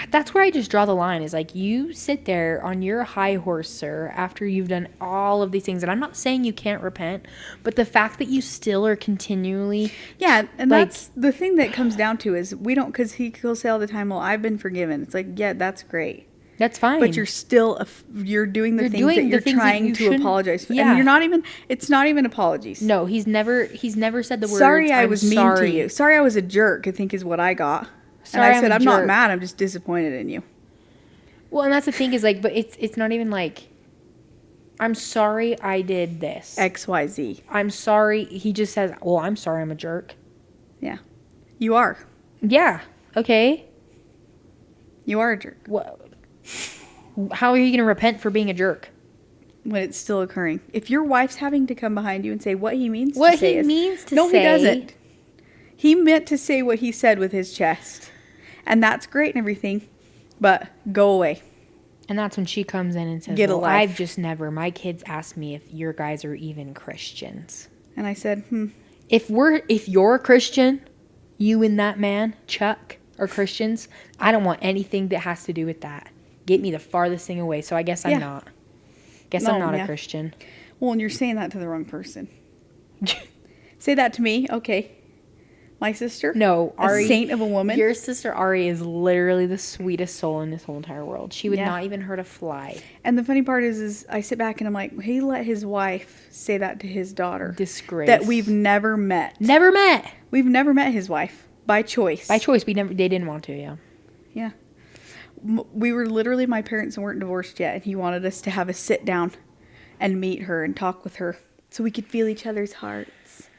that's where I just draw the line. Is like you sit there on your high horse, sir, after you've done all of these things. And I'm not saying you can't repent, but the fact that you still are continually... Yeah, and that's the thing that comes down to is we don't... Because he'll say all the time, well, I've been forgiven. It's like, yeah, that's great. That's fine. But you're still... You're doing the things that you're trying to apologize for. Yeah. And you're not even... It's not even apologies. No, he's never said the words, sorry I was mean to you. Sorry I was a jerk, I think is what I got. Sorry, and I said, I'm not mad. I'm just disappointed in you. Well, and that's the thing is like, but it's not even like, I'm sorry I did this. XYZ. I'm sorry. He just says, well, I'm sorry I'm a jerk. Yeah. You are. Yeah. Okay. You are a jerk. What? How are you going to repent for being a jerk? When it's still occurring. If your wife's having to come behind you and say what he means What to say he means to no, say. he doesn't. He meant to say what he said with his chest. And that's great and everything. But go away. And that's when she comes in and says, Get a well, life. I've just never, my kids ask me if your guys are even Christians. And I said, If you're a Christian, you and that man, Chuck, are Christians, I don't want anything that has to do with that. Get me the farthest thing away. So I guess I'm not. I'm not a Christian. Well, and you're saying that to the wrong person. Say that to me. Okay. My sister? No, Ari. A saint of a woman? Your sister Ari is literally the sweetest soul in this whole entire world. She would not even hurt a fly. And the funny part is I sit back and I'm like, he let his wife say that to his daughter. Disgrace. That we've never met. Never met. We've never met his wife. By choice. By choice. They didn't want to, yeah. Yeah. We were literally, my parents weren't divorced yet, and he wanted us to have a sit down and meet her and talk with her so we could feel each other's hearts.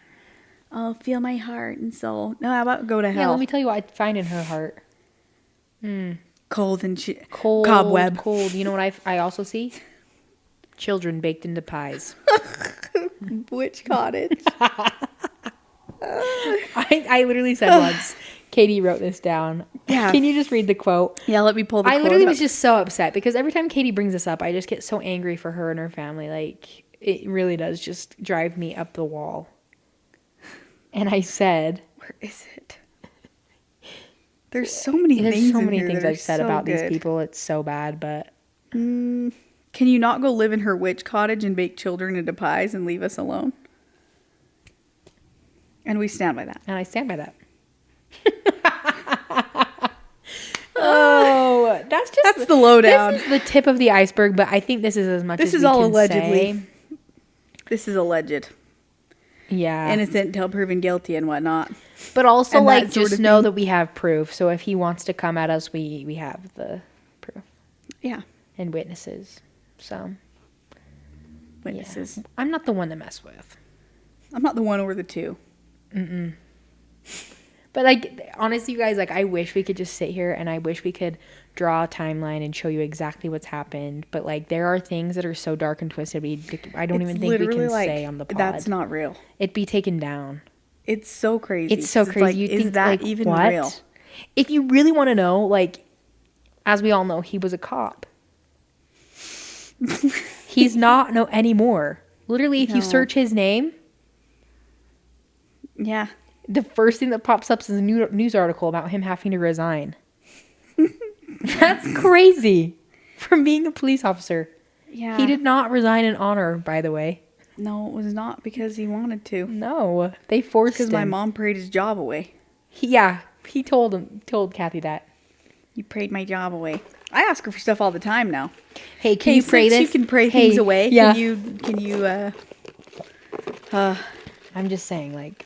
Oh, feel my heart and soul. No, how about go to hell? Yeah, let me tell you what I find in her heart. Cold and shit. Cold. Cobweb. Cold. You know what I also see? Children baked into pies. Witch cottage. I literally said once, Kaytee wrote this down. Yeah. Can you just read the quote? Yeah, let me pull the quote I literally up. was just so upset because every time Kaytee brings this up, I just get so angry for her and her family. Like, it really does just drive me up the wall. And I said... Where is it? There's so many things There's so many in here things that are I've said so about good. these people. It's so bad, but... Can you not go live in her witch cottage and bake children into pies and leave us alone? And we stand by that. And I stand by that. Oh, that's the lowdown. This is the tip of the iceberg, but I think this is as much as we can all allegedly. say. This is alleged. Yeah. Innocent until proven guilty and whatnot. But also, and like, that sort just of know thing. that we have proof. So if he wants to come at us, we have the proof. Yeah. And witnesses. So. Witnesses. Yeah. I'm not the one to mess with. I'm not the one or the two. But, like, honestly, you guys, like, I wish we could just sit here and I wish we could draw a timeline and show you exactly what's happened. But, like, there are things that are so dark and twisted, I don't even think we can say on the pod. That's not real. It'd be taken down. It's so crazy. It's so crazy. Like, You is think, that like, even what? real? If you really want to know, like, as we all know, he was a cop. He's not anymore. Literally, if you search his name, Yeah. the first thing that pops up is a news article about him having to resign. That's crazy. From being a police officer. Yeah. He did not resign in honor, by the way. No, it was not because he wanted to. No, they forced him. Because my mom prayed his job away. He told Kathy that. You prayed my job away. I ask her for stuff all the time now. Hey, can you pray this? You can pray things away. Yeah. Can you I'm just saying, like,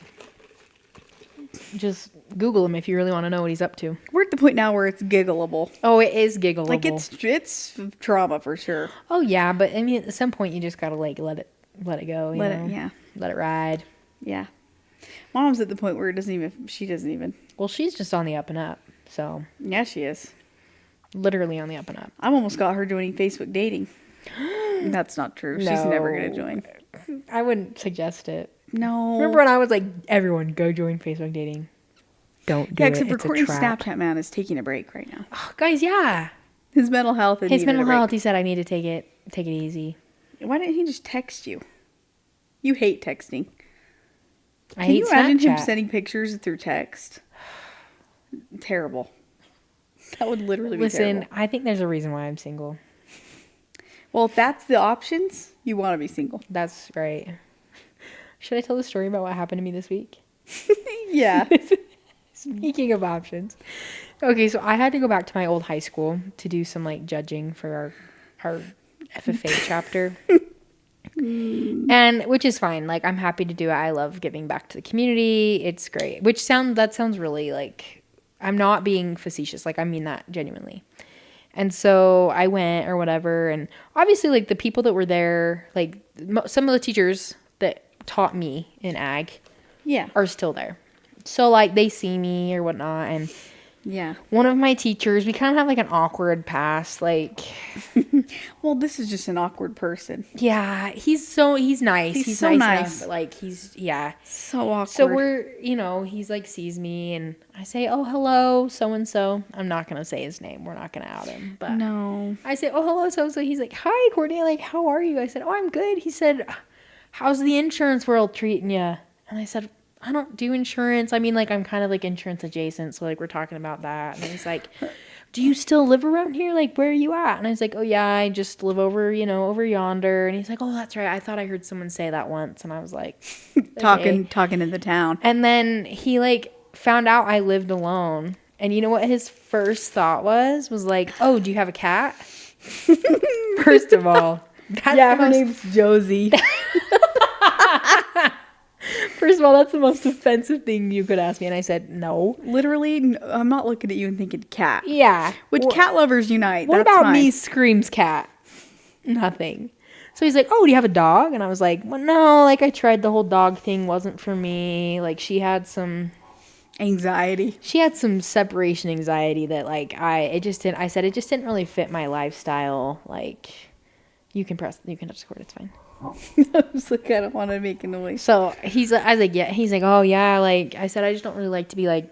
just Google him if you really want to know what he's up to. We're at the point now where it's giggleable. Oh, it is giggleable. Like, it's trauma for sure. Oh yeah, but I mean, at some point you just gotta like let it go. You know? Let it ride. Yeah. Mom's at the point where she doesn't even. Well, she's just on the up and up. So Yeah, she is. literally on the up and up. I've almost got her joining Facebook dating. That's not true. She's never gonna join. I wouldn't suggest it. No. Remember when I was like, everyone go join Facebook dating? Don't do it. Except for It's a Courtney's trap. Snapchat man is taking a break right now. Oh, guys, yeah. His mental health. His mental health. He said, I need to take it easy. Why didn't he just text you? You hate texting. I Can hate you imagine him Snapchat. sending pictures through text? Terrible. That would literally be terrible. Listen, I think there's a reason why I'm single. Well, if that's the options, you want to be single. That's right. Should I tell the story about what happened to me this week? Yeah. Speaking of options. Okay, so I had to go back to my old high school to do some like judging for our FFA chapter. And which is fine. Like, I'm happy to do it. I love giving back to the community. It's great. That sounds really like, I'm not being facetious. Like, I mean that genuinely. And so I went or whatever. And obviously, like, the people that were there, like, some of the teachers that taught me in ag are still there. So, like, they see me or whatnot. And one of my teachers, we kind of have, like, an awkward past. Like, well, this is just an awkward person. Yeah, he's nice. He's so nice. Enough, but, like, so awkward. So we're, he's, like, sees me and I say, oh, hello, so-and-so. I'm not going to say his name. We're not going to out him. But no. I say, oh, hello, so-and-so. He's like, hi, Courtney. Like, how are you? I said, oh, I'm good. He said, how's the insurance world treating you? And I said, I don't do insurance. I mean, like, I'm kind of, like, insurance adjacent. So, like, we're talking about that. And he's like, do you still live around here? Like, where are you at? And I was like, oh, yeah, I just live over, over yonder. And he's like, oh, that's right. I thought I heard someone say that once. And I was like, okay. Talking in the town. And then he, like, found out I lived alone. And you know what his first thought was like, oh, do you have a cat? First of all. Her name's Josie. First of all, that's the most offensive thing you could ask me. And I said, no. Literally, I'm not looking at you and thinking cat. Yeah. Which cat lovers unite. What That's about fine. me screams cat? Nothing. So he's like, oh, do you have a dog? And I was like, well, no, like, I tried the whole dog thing. Wasn't for me. Like, she had some anxiety. She had some separation anxiety that, like, I said it just didn't really fit my lifestyle. Like, you can touch record, it's fine. I was like, I don't want to make a noise. So I was like, yeah. He's like, oh yeah. Like I said, I just don't really like to be like,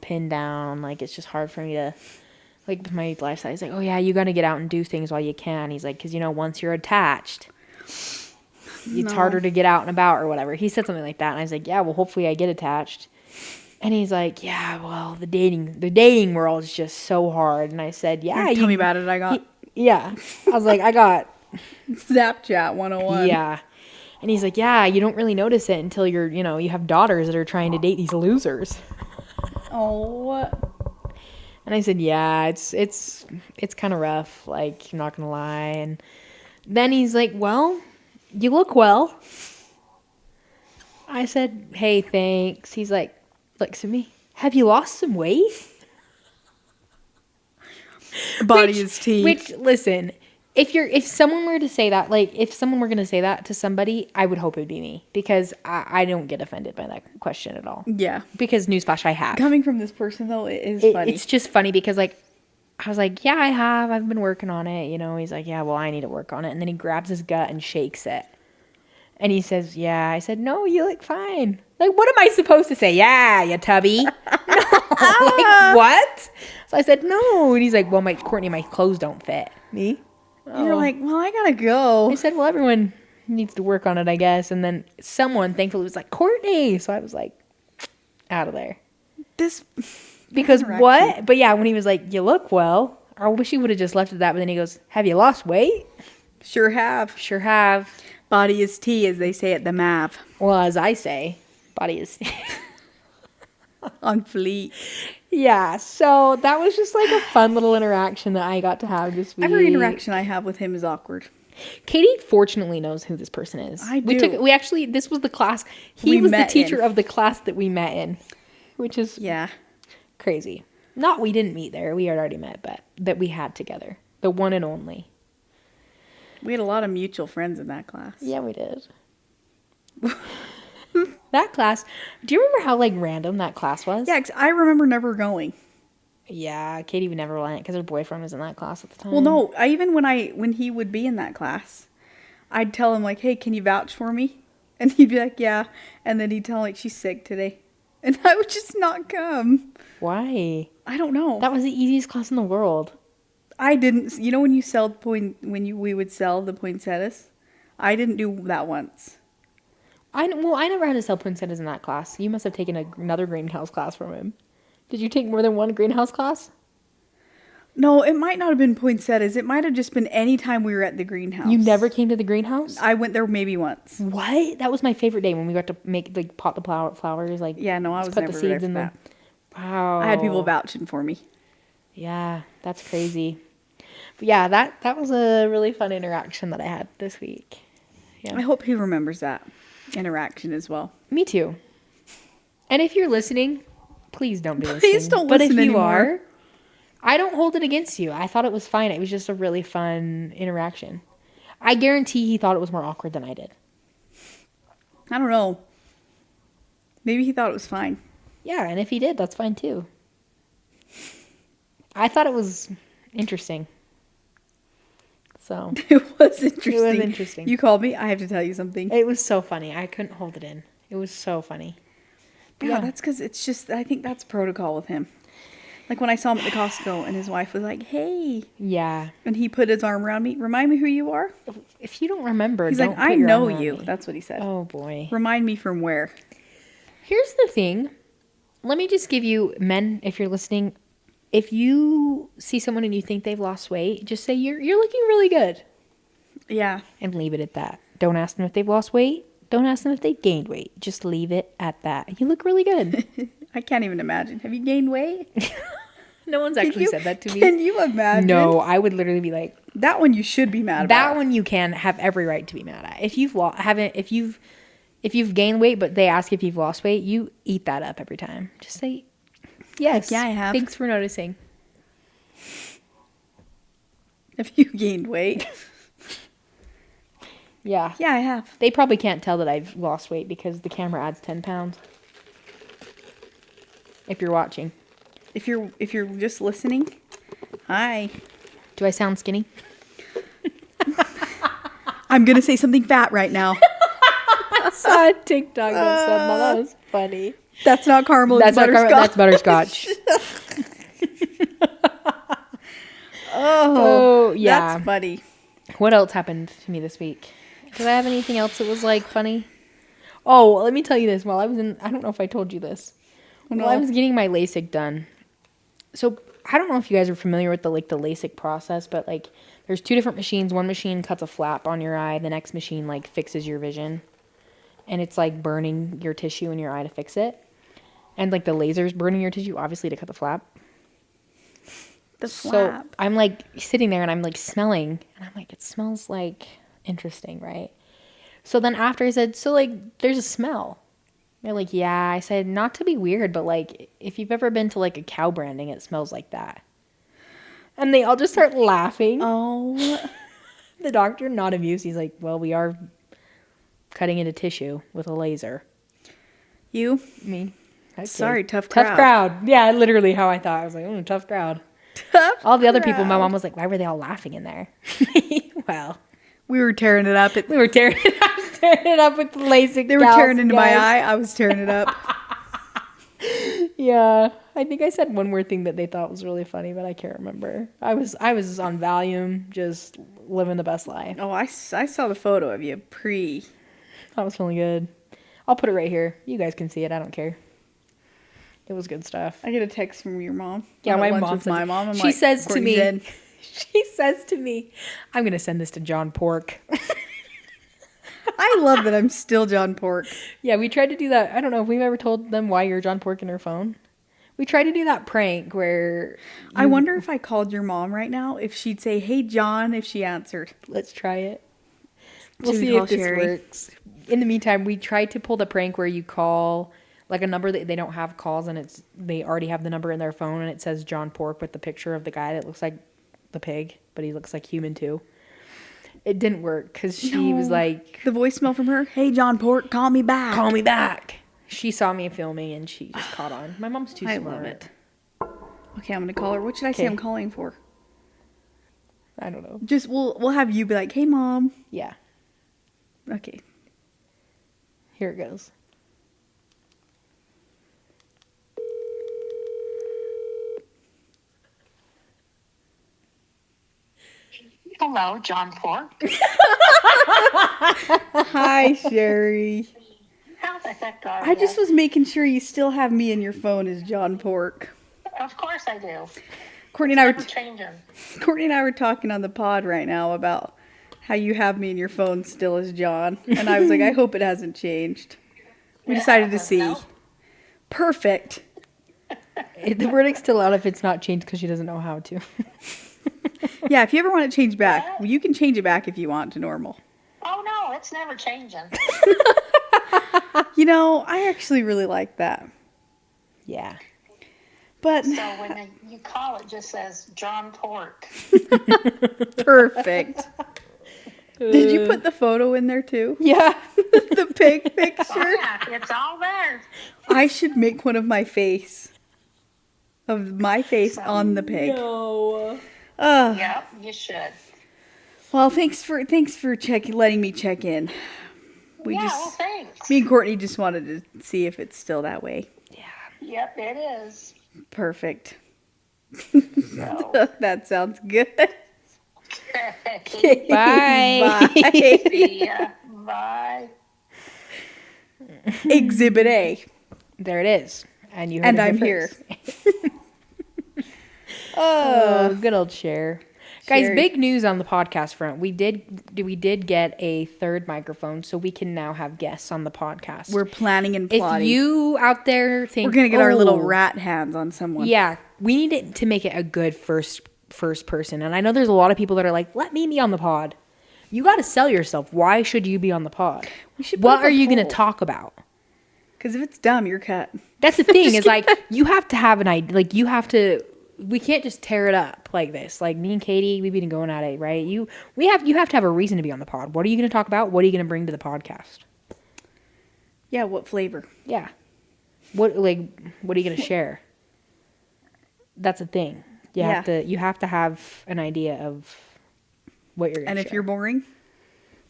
pinned down. Like it's just hard for me to, like with my lifestyle. He's like, oh yeah, you got to get out and do things while you can. He's like, because once you're attached, it's harder to get out and about or whatever. He said something like that, and I was like, yeah, well, hopefully I get attached. And he's like, yeah, well, the dating world is just so hard. And I said, yeah, tell me about it. I was like, I got Snapchat 101. Yeah. And he's like, yeah, you don't really notice it until you have daughters that are trying to date these losers. Oh. And I said, yeah, it's kind of rough. Like, I'm not going to lie. And then he's like, well, you look well. I said, hey, thanks. He's like, looks at me. Have you lost some weight? Body is tea. Which, listen, if someone were to say that, like, if someone were going to say that to somebody, I would hope it would be me, because I don't get offended by that question at all. Yeah. Because newsflash, I have. Coming from this person, though, it is funny. It's just funny because, like, I was like, yeah, I have. I've been working on it. He's like, yeah, well, I need to work on it. And then he grabs his gut and shakes it. And he says, yeah. I said, no, you look fine. Like, what am I supposed to say? Yeah, you tubby. No. Like, what? So I said, no. And he's like, well, Courtney, my clothes don't fit. Me? You're like, well, I gotta go. I said, well, everyone needs to work on it, I guess. And then someone, thankfully, was like, Courtney. So I was like, out of there. Because what? But yeah, when he was like, you look well. I wish he would have just left it at that. But then he goes, have you lost weight? Sure have. Sure have. Body is tea, as they say at the MAV. Well, as I say, body is tea. On fleek. Yeah, so that was just like a fun little interaction that I got to have this week. Every interaction I have with him is awkward. Kaytee fortunately knows who this person is. I do. This was the class. He was the teacher of the class that we met in, which is crazy. Not we didn't meet there. We had already met, but that we had together. The one and only. We had a lot of mutual friends in that class. Yeah, we did. That class. Do you remember how, like, random that class was? Yeah, 'cause I remember never going. Yeah, Kaytee would never went because her boyfriend was in that class at the time. Well, no, when he would be in that class, I'd tell him, like, hey, can you vouch for me? And he'd be like, yeah. And then he'd tell me, like, she's sick today. And I would just not come. Why? I don't know. That was the easiest class in the world. I didn't. You know when we would sell the poinsettias? I didn't do that once. I never had to sell poinsettias in that class. You must have taken another greenhouse class from him. Did you take more than one greenhouse class? No, it might not have been poinsettias. It might have just been any time we were at the greenhouse. You never came to the greenhouse? I went there maybe once. What? That was my favorite day when we got to pot the flowers. Like, yeah, no, I was never there for that. Wow. I had people vouching for me. Yeah, that's crazy. But yeah, that was a really fun interaction that I had this week. Yeah. I hope he remembers that interaction as well. Me too. And if you're listening, please don't be listening. Please don't listen anymore. But if you are, I don't hold it against you. I thought it was fine. It was just a really fun interaction. I guarantee he thought it was more awkward than I did. I don't know. Maybe he thought it was fine. Yeah, and if he did, that's fine too. I thought it was interesting. So It was interesting. It was interesting. You called me. I have to tell you something. It was so funny. I couldn't hold it in. It was so funny. Yeah, that's because it's just, I think that's protocol with him. Like when I saw him at the Costco and his wife was like, hey. Yeah. And he put his arm around me. Remind me who you are? If you don't remember, he's don't like, put I your know arm around you. me. That's what he said. Oh, boy. Remind me from where? Here's the thing. Let me just give you, men, if you're listening, if you see someone and you think they've lost weight, just say, you're looking really good. Yeah. And leave it at that. Don't ask them if they've lost weight. Don't ask them if they gained weight. Just leave it at that. You look really good. I can't even imagine. Have you gained weight? No one's actually said that to me. Can you imagine? No, I would literally be like, that one you should be mad about. That one you can have every right to be mad at. If you've gained weight but they ask if you've lost weight, you eat that up every time. Just say, yes. Yeah, I have. Thanks for noticing. Have you gained weight? Yeah. Yeah, I have. They probably can't tell that I've lost weight because the camera adds 10 pounds. If you're watching. If you're just listening, hi. Do I sound skinny? I'm going to say something fat right now. I saw a TikTok that said that was funny. That's not caramel, that's butterscotch. That's butterscotch. Oh, yeah. That's funny. What else happened to me this week? Did I have anything else that was like funny? Oh, let me tell you this. While I was I don't know if I told you this. No. While I was getting my LASIK done. So I don't know if you guys are familiar with the LASIK process, but like there's two different machines. One machine cuts a flap on your eye. The next machine like fixes your vision. And it's like burning your tissue in your eye to fix it. And like the laser's burning your tissue, obviously, to cut the flap. The flap. So I'm like sitting there and I'm like smelling. And I'm like, it smells like interesting, right? So then after I said, so like there's a smell. They're like, yeah. I said, not to be weird, but like if you've ever been to like a cow branding, it smells like that. And they all just start laughing. Oh. The doctor, not amused. He's like, well, we are cutting into tissue with a laser. You? Me. Okay. Sorry, tough crowd. Tough crowd. Yeah, literally how I thought. I was like, tough crowd. Tough all the other crowd. people, my mom was like, why were they all laughing in there? Well. We were tearing it up. We were tearing it up with the LASIK. They were tearing into my eye. I was tearing it up. Yeah. I think I said one more thing that they thought was really funny, but I can't remember. I was on Valium, just living the best life. Oh, I saw the photo of you pre. That was really good. I'll put it right here. You guys can see it. I don't care. It was good stuff. I get a text from your mom. Yeah, my mom says, my mom. She says to me, she says to me, I'm going to send this to John Pork. I love that I'm still John Pork. Yeah, we tried to do that. I don't know if we've ever told them why you're John Pork in her phone. We tried to do that prank where... I wonder if I called your mom right now, if she'd say, hey, John, if she answered. Let's try it. We'll see if this works. In the meantime, we tried to pull the prank where you call like a number that they don't have calls and they already have the number in their phone and it says John Pork with the picture of the guy that looks like the pig, but he looks like human too. It didn't work because she was like... The voicemail from her, hey, John Pork, call me back. Call me back. She saw me filming and she just caught on. My mom's too smart. I love it. Okay, I'm going to call her. What should I say I'm calling for? I don't know. Just, we'll have you be like, hey, Mom. Yeah. Okay. Here it goes. Hello, John Pork. Hi, Sherry. How the heck are I just was making sure you still have me in your phone as John Pork. Of course I do. Courtney and I were talking on the pod right now about how you have me in your phone still as John. And I was like, I hope it hasn't changed. We decided to see. No. Perfect. The verdict's still out if it's not changed because she doesn't know how to. Yeah, if you ever want to change back, you can change it back if you want to normal. Oh, no, it's never changing. You know, I actually really like that. Yeah. But So when you call, it just says John Pork. perfect. Did you put the photo in there too? Yeah. The pig Oh, picture? yeah, it's all there. I should make one of my face. Of my face on the pig. No. Yep, you should. Well, thanks for letting me check in. Well, thanks. Me and Courtney just wanted to see if it's still that way. Yep, it is. Perfect. So. That sounds good. Okay. Bye. Bye. See ya. Bye. Exhibit A. There it is. And you heard And it I'm first. here. Oh, good old Cher. Guys, Cher. big news on the podcast front. We did get a third microphone, so we can now have guests on the podcast. We're planning and plotting. If you out there think We're gonna get our little "Oh, rat hands on someone. yeah, we need it to make it a good first person. And I know there's a lot of people that are like, let me be on the pod. You got to sell yourself. Why should you be on the pod? We should put What up are a you going to poll. talk about? Because if it's dumb, you're cut. That's the thing is like, you have to have an idea. Like you have to, we can't just tear it up like this. Like me and Katie, we've been going at it, right? You have to have a reason to be on the pod. What are you going to talk about? What are you going to bring to the podcast? Yeah, what flavor? Yeah. What are you going to share? That's the thing. You have to have an idea of what you're going to And share. if you're boring?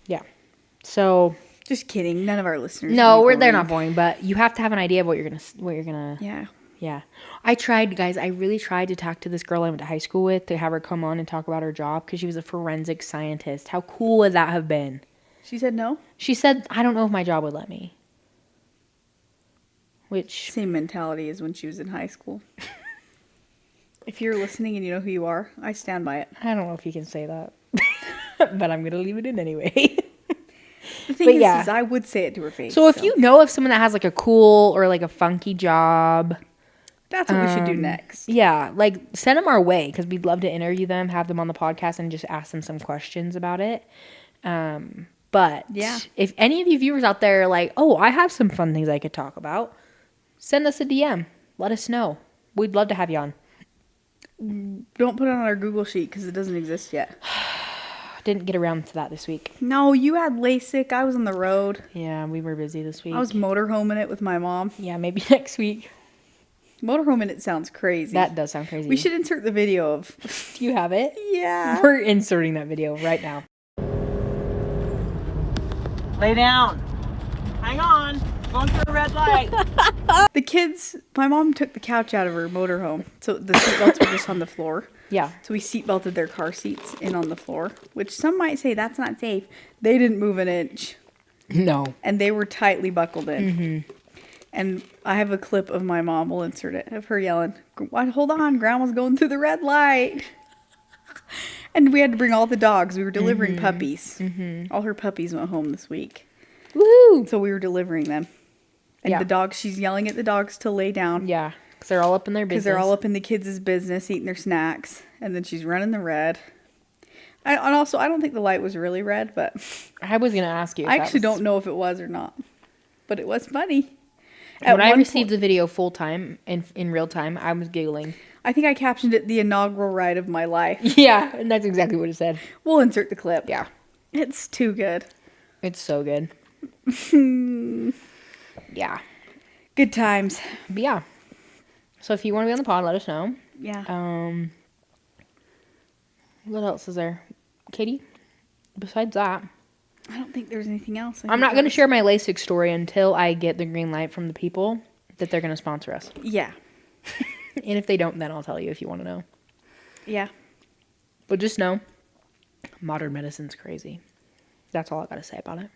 Yeah. So Just kidding. None of our listeners. no, are they're not boring, but you have to have an idea of what you're gonna. Yeah. Yeah. I tried, guys. I really tried to talk to this girl I went to high school with to have her come on and talk about her job because she was a forensic scientist. How cool would that have been? She said no? She said, "I don't know if my job would let me." Which Same mentality as when she was in high school. If you're listening and you know who you are, I stand by it. I don't know if you can say that, but I'm gonna leave it in anyway. The thing But is, yeah. is I would say it to her face. So if you know of someone that has like a cool or like a funky job, That's what we should do next. yeah, like send them our way because we'd love to interview them, have them on the podcast, and just ask them some questions about it. But Yeah. if any of you viewers out there are like, oh, I have some fun things I could talk about, send us a DM. Let us know. We'd love to have you on. Don't put it on our Google sheet because it doesn't exist yet. Didn't get around to that this week. No, you had LASIK. I was on the road. Yeah, we were busy this week. I was motorhoming it with my mom. Yeah, maybe next week. Motorhoming it sounds crazy. That does sound crazy. We should insert the video of. Do you have it? Yeah. We're inserting that video right now. Lay down. Hang on. Going through a red light. The kids, my mom took the couch out of her motorhome. So the seatbelts were just on the floor. Yeah. So we seatbelted their car seats in on the floor, which some might say that's not safe. They didn't move an inch. No. And they were tightly buckled in. Mm-hmm. And I have a clip of my mom, we'll insert it, of her yelling, hold on, Grandma's going through the red light. And we had to bring all the dogs. We were delivering puppies. Mm-hmm. All her puppies went home this week. Woo! So we were delivering them. And the dogs, she's yelling at the dogs to lay down. Yeah, because they're all up in their business. Because they're all up in the kids' business, eating their snacks. And then she's running the red. And also, I don't think the light was really red, but... I was going to ask you. I actually don't know if it was or not. But it was funny. When I received the video full time, in real time, I was giggling. I think I captioned it the inaugural ride of my life. Yeah, and that's exactly what it said. We'll insert the clip. Yeah. It's too good. It's so good. Yeah. Good times. But yeah. So if you want to be on the pod, let us know. Yeah. What else is there? Katie? Besides that. I don't think there's anything else. I'm not going to share my LASIK story until I get the green light from the people that they're going to sponsor us. Yeah. And if they don't, then I'll tell you if you want to know. Yeah. But just know, modern medicine's crazy. That's all I got to say about it.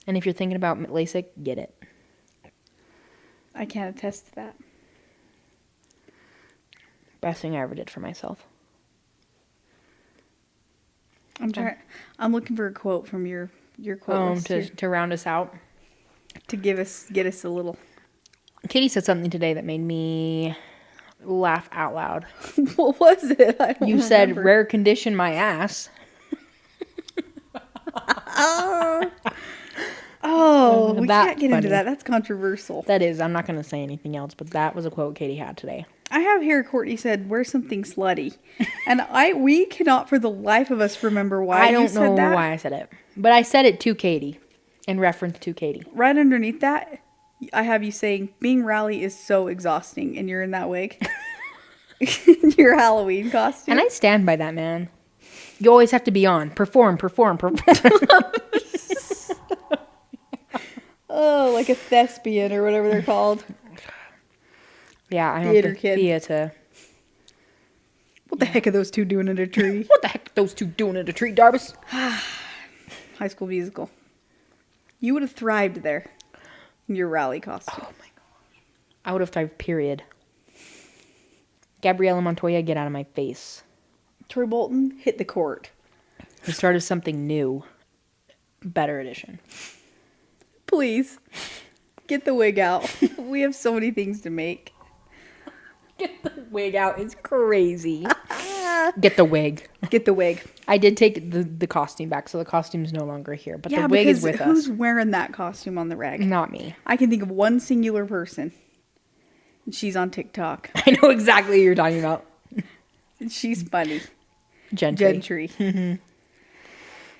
And if you're thinking about LASIK, get it. I can't attest to that. Best thing I ever did for myself. I'm looking for a quote from your quote list here, To round us out. to get us a little. Katie said something today that made me laugh out loud. What was it? I don't You said, remember. rare condition my ass. Oh, we That can't get into funny. that. That's controversial. That is, I'm not going to say anything else, but that was a quote Katie had today. I have here Courtney said, wear something slutty. And we cannot for the life of us remember why you said that. I don't know why I said it. But I said it to Kaytee. In reference to Kaytee. Right underneath that, I have you saying, being rally is so exhausting. And you're in that wig. Your Halloween costume. And I stand by that, man. You always have to be on. Perform. Oh, like a thespian or whatever they're called. Yeah, I have the theater. What the heck are those two doing in a tree? What the heck are those two doing in a tree, Darbus? High School Musical. You would have thrived there. In your rally costume. Oh my gosh. I would have thrived, period. Gabriella Montoya, get out of my face. Troy Bolton, hit the court. The start of something new. Better edition. Please. Get the wig out. We have so many things to make. Get the wig out. It's crazy. Get the wig. Get the wig. I did take the costume back, so the costume's no longer here. But the wig is with us. Who's wearing that costume on the rag? Not me. I can think of one singular person. And she's on TikTok. I know exactly what you're talking about. And she's funny. Gentry.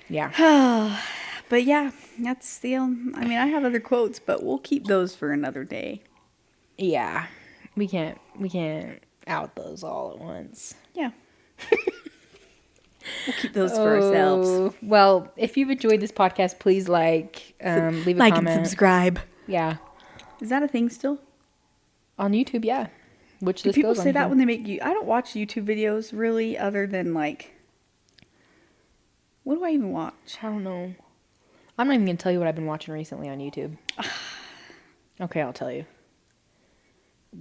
Yeah. But yeah, that's the... I mean, I have other quotes, but we'll keep those for another day. Yeah. We can't out those all at once. Yeah. We'll keep those for ourselves. Well, if you've enjoyed this podcast, please leave a comment. Like and subscribe. Yeah. Is that a thing still? On YouTube, yeah. Which do people say that when they make you? I don't watch YouTube videos really, other than like. What do I even watch? I don't know. I'm not even gonna tell you what I've been watching recently on YouTube. Okay, I'll tell you.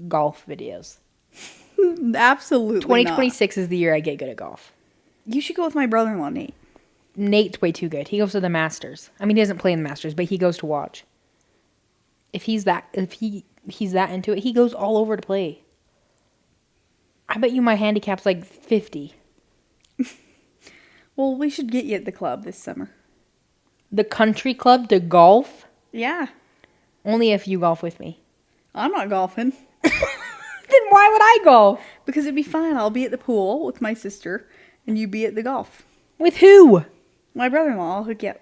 Golf videos. Absolutely. 2026 is the year I get good at golf. You should go with my brother-in-law, Nate. Nate's way too good. He goes to the Masters. I mean, he doesn't play in the Masters, but he goes to watch. If he's that into it, he goes all over to play. I bet you my handicap's like 50. Well, we should get you at the club this summer. The country club to golf? Yeah. Only if you golf with me. I'm not golfing. Then why would I golf? Because it'd be fine. I'll be at the pool with my sister, and you be at the golf. With who? My brother-in-law. I'll hook you up.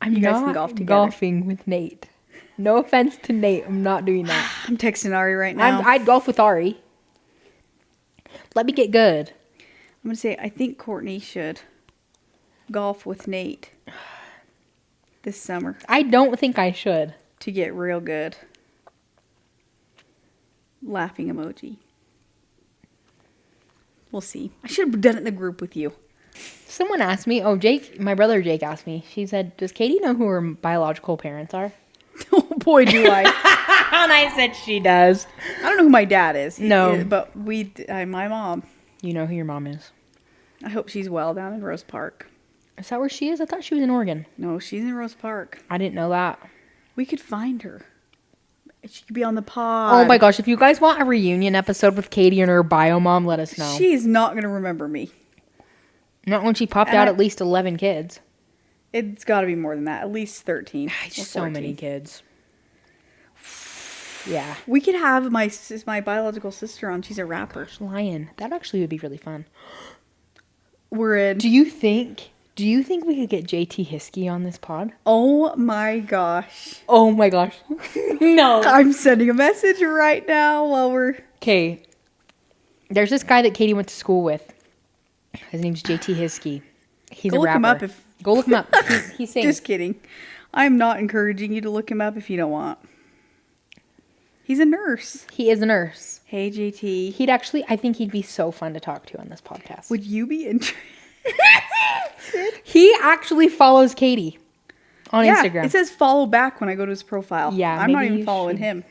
You guys can golf together. Golfing with Nate. No offense to Nate. I'm not doing that. I'm texting Ari right now. I'd golf with Ari. Let me get good. I'm going to say, I think Courtney should golf with Nate this summer. I don't think I should. To get real good. Laughing emoji. We'll see. I should have done it in the group with you. Someone asked me, Jake, my brother Jake asked me, she said, does Kaytee know who her biological parents are? Oh boy, do I. And I said she does. I don't know who my dad is. No. But my mom. You know who your mom is. I hope she's well down in Rose Park. Is that where she is? I thought she was in Oregon. No, she's in Rose Park. I didn't know that. We could find her. She could be on the pod. Oh my gosh, if you guys want a reunion episode with Kaytee and her bio mom, let us know. She's not going to remember me. Not when she popped out at least 11 kids. It's got to be more than that. At least 13. So many kids. Yeah. We could have my biological sister on. She's a rapper. Gosh, Lion. That actually would be really fun. We're in. Do you think we could get JT Hiskey on this pod? Oh my gosh. Oh my gosh. No. I'm sending a message right now while we're... Okay. There's this guy that Kaytee went to school with. His name's JT Hiskey. He's a rapper. Go look him up. He sings. Just kidding. I'm not encouraging you to look him up if you don't want. He's a nurse. He is a nurse. Hey, JT. I think he'd be so fun to talk to on this podcast. Would you be interested? He actually follows Kaytee on Instagram. It says follow back when I go to his profile. Yeah, I'm not even following him.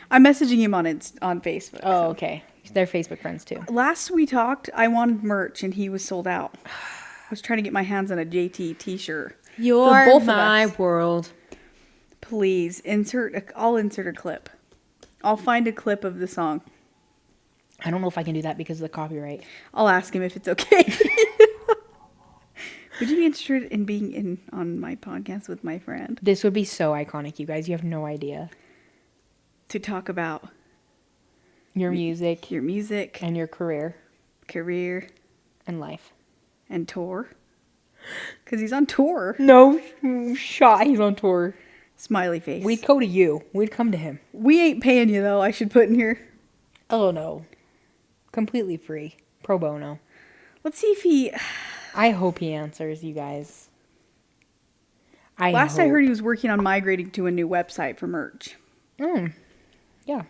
I'm messaging him on Facebook. Oh, okay. They're Facebook friends too. Last we talked, I wanted merch and he was sold out. I was trying to get my hands on a JT t-shirt. You're both my world. Please I'll insert a clip. I'll find a clip of the song. I don't know if I can do that because of the copyright. I'll ask him if it's okay. Would you be interested in being on my podcast with my friend? This would be so iconic, you guys. You have no idea. To talk about Your music. Your music. And your career. Career. And life. And tour. Because he's on tour. No shot he's on tour. Smiley face. We'd go to you. We'd come to him. We ain't paying you, though. I should put in here. Oh, no. Completely free. Pro bono. Let's see if he... I hope he answers, you guys. Last I heard he was working on migrating to a new website for merch. Yeah.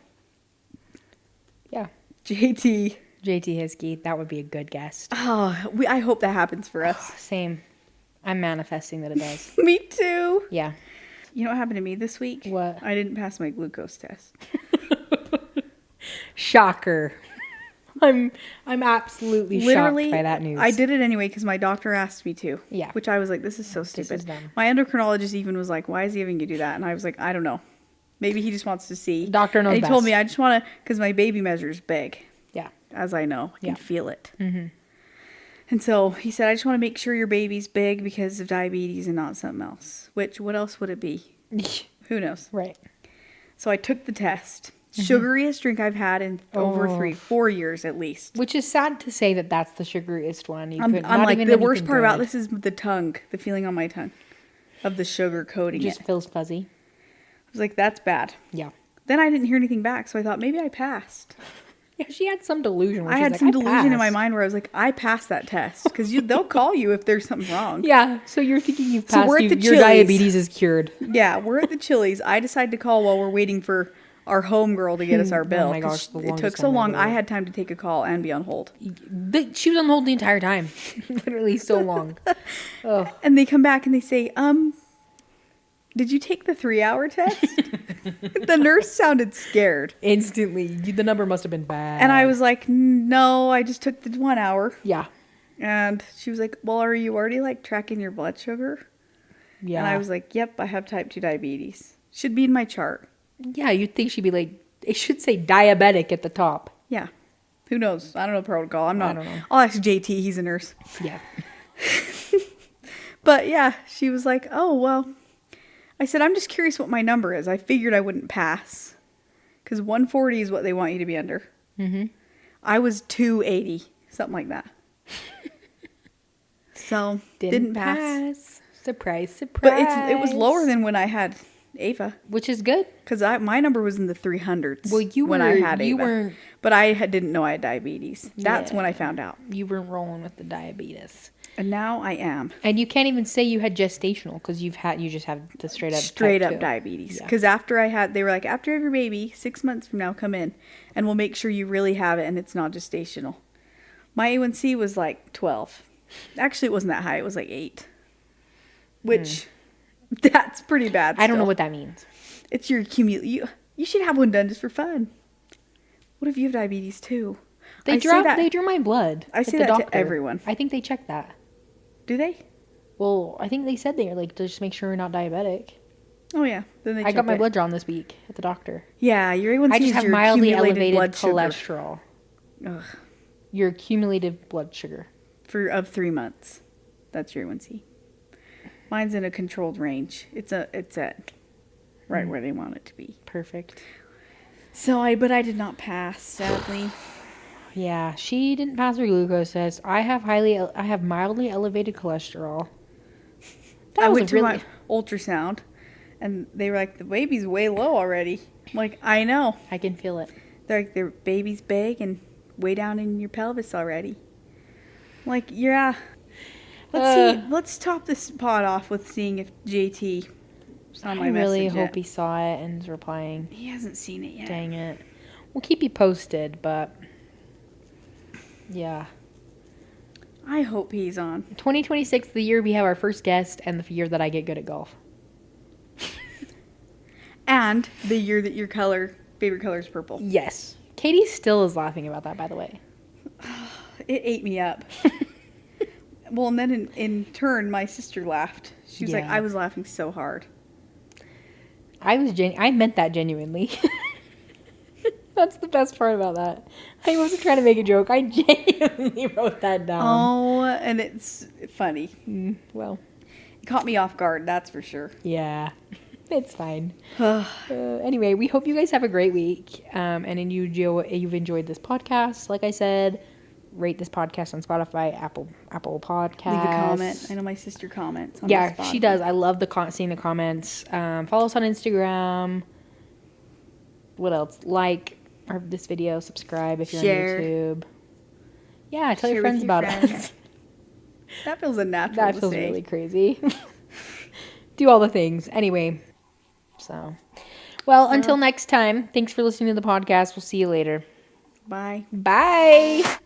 Yeah. JT Hiskey, that would be a good guest. Oh, I hope that happens for us. Same. I'm manifesting that it does. Me too. Yeah. You know what happened to me this week? What? I didn't pass my glucose test. Shocker. I'm absolutely shocked by that news. I did it anyway because my doctor asked me to. Yeah. Which I was like, this is so stupid. This is dumb. My endocrinologist even was like, why is he having you do that? And I was like, I don't know. Maybe he just wants to see. Doctor knows and he told best. me I just want to, because my baby measure's big. Yeah. As I know. I can feel it. Mm-hmm. And so he said, I just want to make sure your baby's big because of diabetes and not something else. Which, what else would it be? Who knows? Right. So I took the test. Sugariest drink I've had in over 4 years at least. Which is sad to say that that's the sugariest one. I'm like, the worst part about this is the tongue, the feeling on my tongue of the sugar coating It just feels fuzzy. I was like, that's bad. Yeah. Then I didn't hear anything back, so I thought maybe I passed. Yeah, she had some delusion. I had some delusion in my mind where I was like, I passed that test. Because they'll call you if there's something wrong. Yeah, so you're thinking you've passed, So we're at the your Chili's. diabetes is cured. Yeah, we're at the Chili's. I decided to call while we're waiting for our home girl to get us our bill. Oh my gosh, the it took longest so one long. ever. I had time to take a call and be on hold. She was on hold the entire time. Literally so long. Oh. And they come back and they say, did you take the 3-hour test? The nurse sounded scared. Instantly. The number must have been bad. And I was like, no, I just took the 1 hour. Yeah. And she was like, well, are you already like tracking your blood sugar? Yeah. And I was like, yep, I have type 2 diabetes. Should be in my chart. Yeah, you'd think she'd be like, it should say diabetic at the top. Yeah. Who knows? I don't know the protocol. I don't know. I'll ask JT. He's a nurse. Yeah. But yeah, she was like, oh, well. I said, I'm just curious what my number is. I figured I wouldn't pass. Because 140 is what they want you to be under. Mm-hmm. I was 280. Something like that. So, didn't pass. Surprise, surprise. But it was lower than when I had Ava. Which is good. Because my number was in the 300s. Well, when I had Ava. You weren't. But I didn't know I had diabetes. That's when I found out. You weren't rolling with the diabetes. And now I am. And you can't even say you had gestational because you just have the straight up type 2. Diabetes. Yeah. Because they were like, after you have your baby, 6 months from now, come in and we'll make sure you really have it and it's not gestational. My A1C was like 12. Actually, it wasn't that high. It was like 8. Which, that's pretty bad. I don't know what that means. It's your you should have one done just for fun. What if you have diabetes too? They drew my blood. I say that to everyone. I think they check that. Do they? Well, I think they said they were like, just make sure you're not diabetic. Oh yeah. Then they I got my blood drawn this week at the doctor. Yeah, your A1C I just is have your mildly accumulated elevated blood cholesterol. Sugar. Ugh. Your accumulated blood sugar. Of 3 months. That's your A1C. Mine's in a controlled range. It's at right where they want it to be. Perfect. But I did not pass, sadly. Yeah, she didn't pass her glucose test. I have mildly elevated cholesterol. I went to my ultrasound, and they were like, the baby's way low already. I'm like, I know. I can feel it. They're like, their baby's big and way down in your pelvis already. I'm like, yeah. Let's see. Let's top this pod off with seeing if JT saw my message. I really hope he saw it and is replying. He hasn't seen it yet. Dang it. We'll keep you posted, but yeah. I hope he's on. 2026, the year we have our first guest, and the year that I get good at golf. And the year that your favorite color is purple. Yes. Katie still is laughing about that, by the way. It ate me up. Well, and then in turn, my sister laughed. She was like, I was laughing so hard. I meant that genuinely. That's the best part about that. I wasn't trying to make a joke. I genuinely wrote that down. Oh, and it's funny. Well. It caught me off guard, that's for sure. Yeah. It's fine. Anyway, we hope you guys have a great week. And you've enjoyed this podcast. Like I said, rate this podcast on Spotify, Apple Podcasts. Leave a comment. I know my sister comments on Yeah, the she does. I love seeing the comments. Follow us on Instagram. What else? Like this video. Subscribe if you're Share. on YouTube. Yeah, tell Share your with friends your about friends. us. That feels unnatural That to feels say. really crazy. Do all the things. Anyway, so. Well, until next time, thanks for listening to the podcast. We'll see you later. Bye. Bye.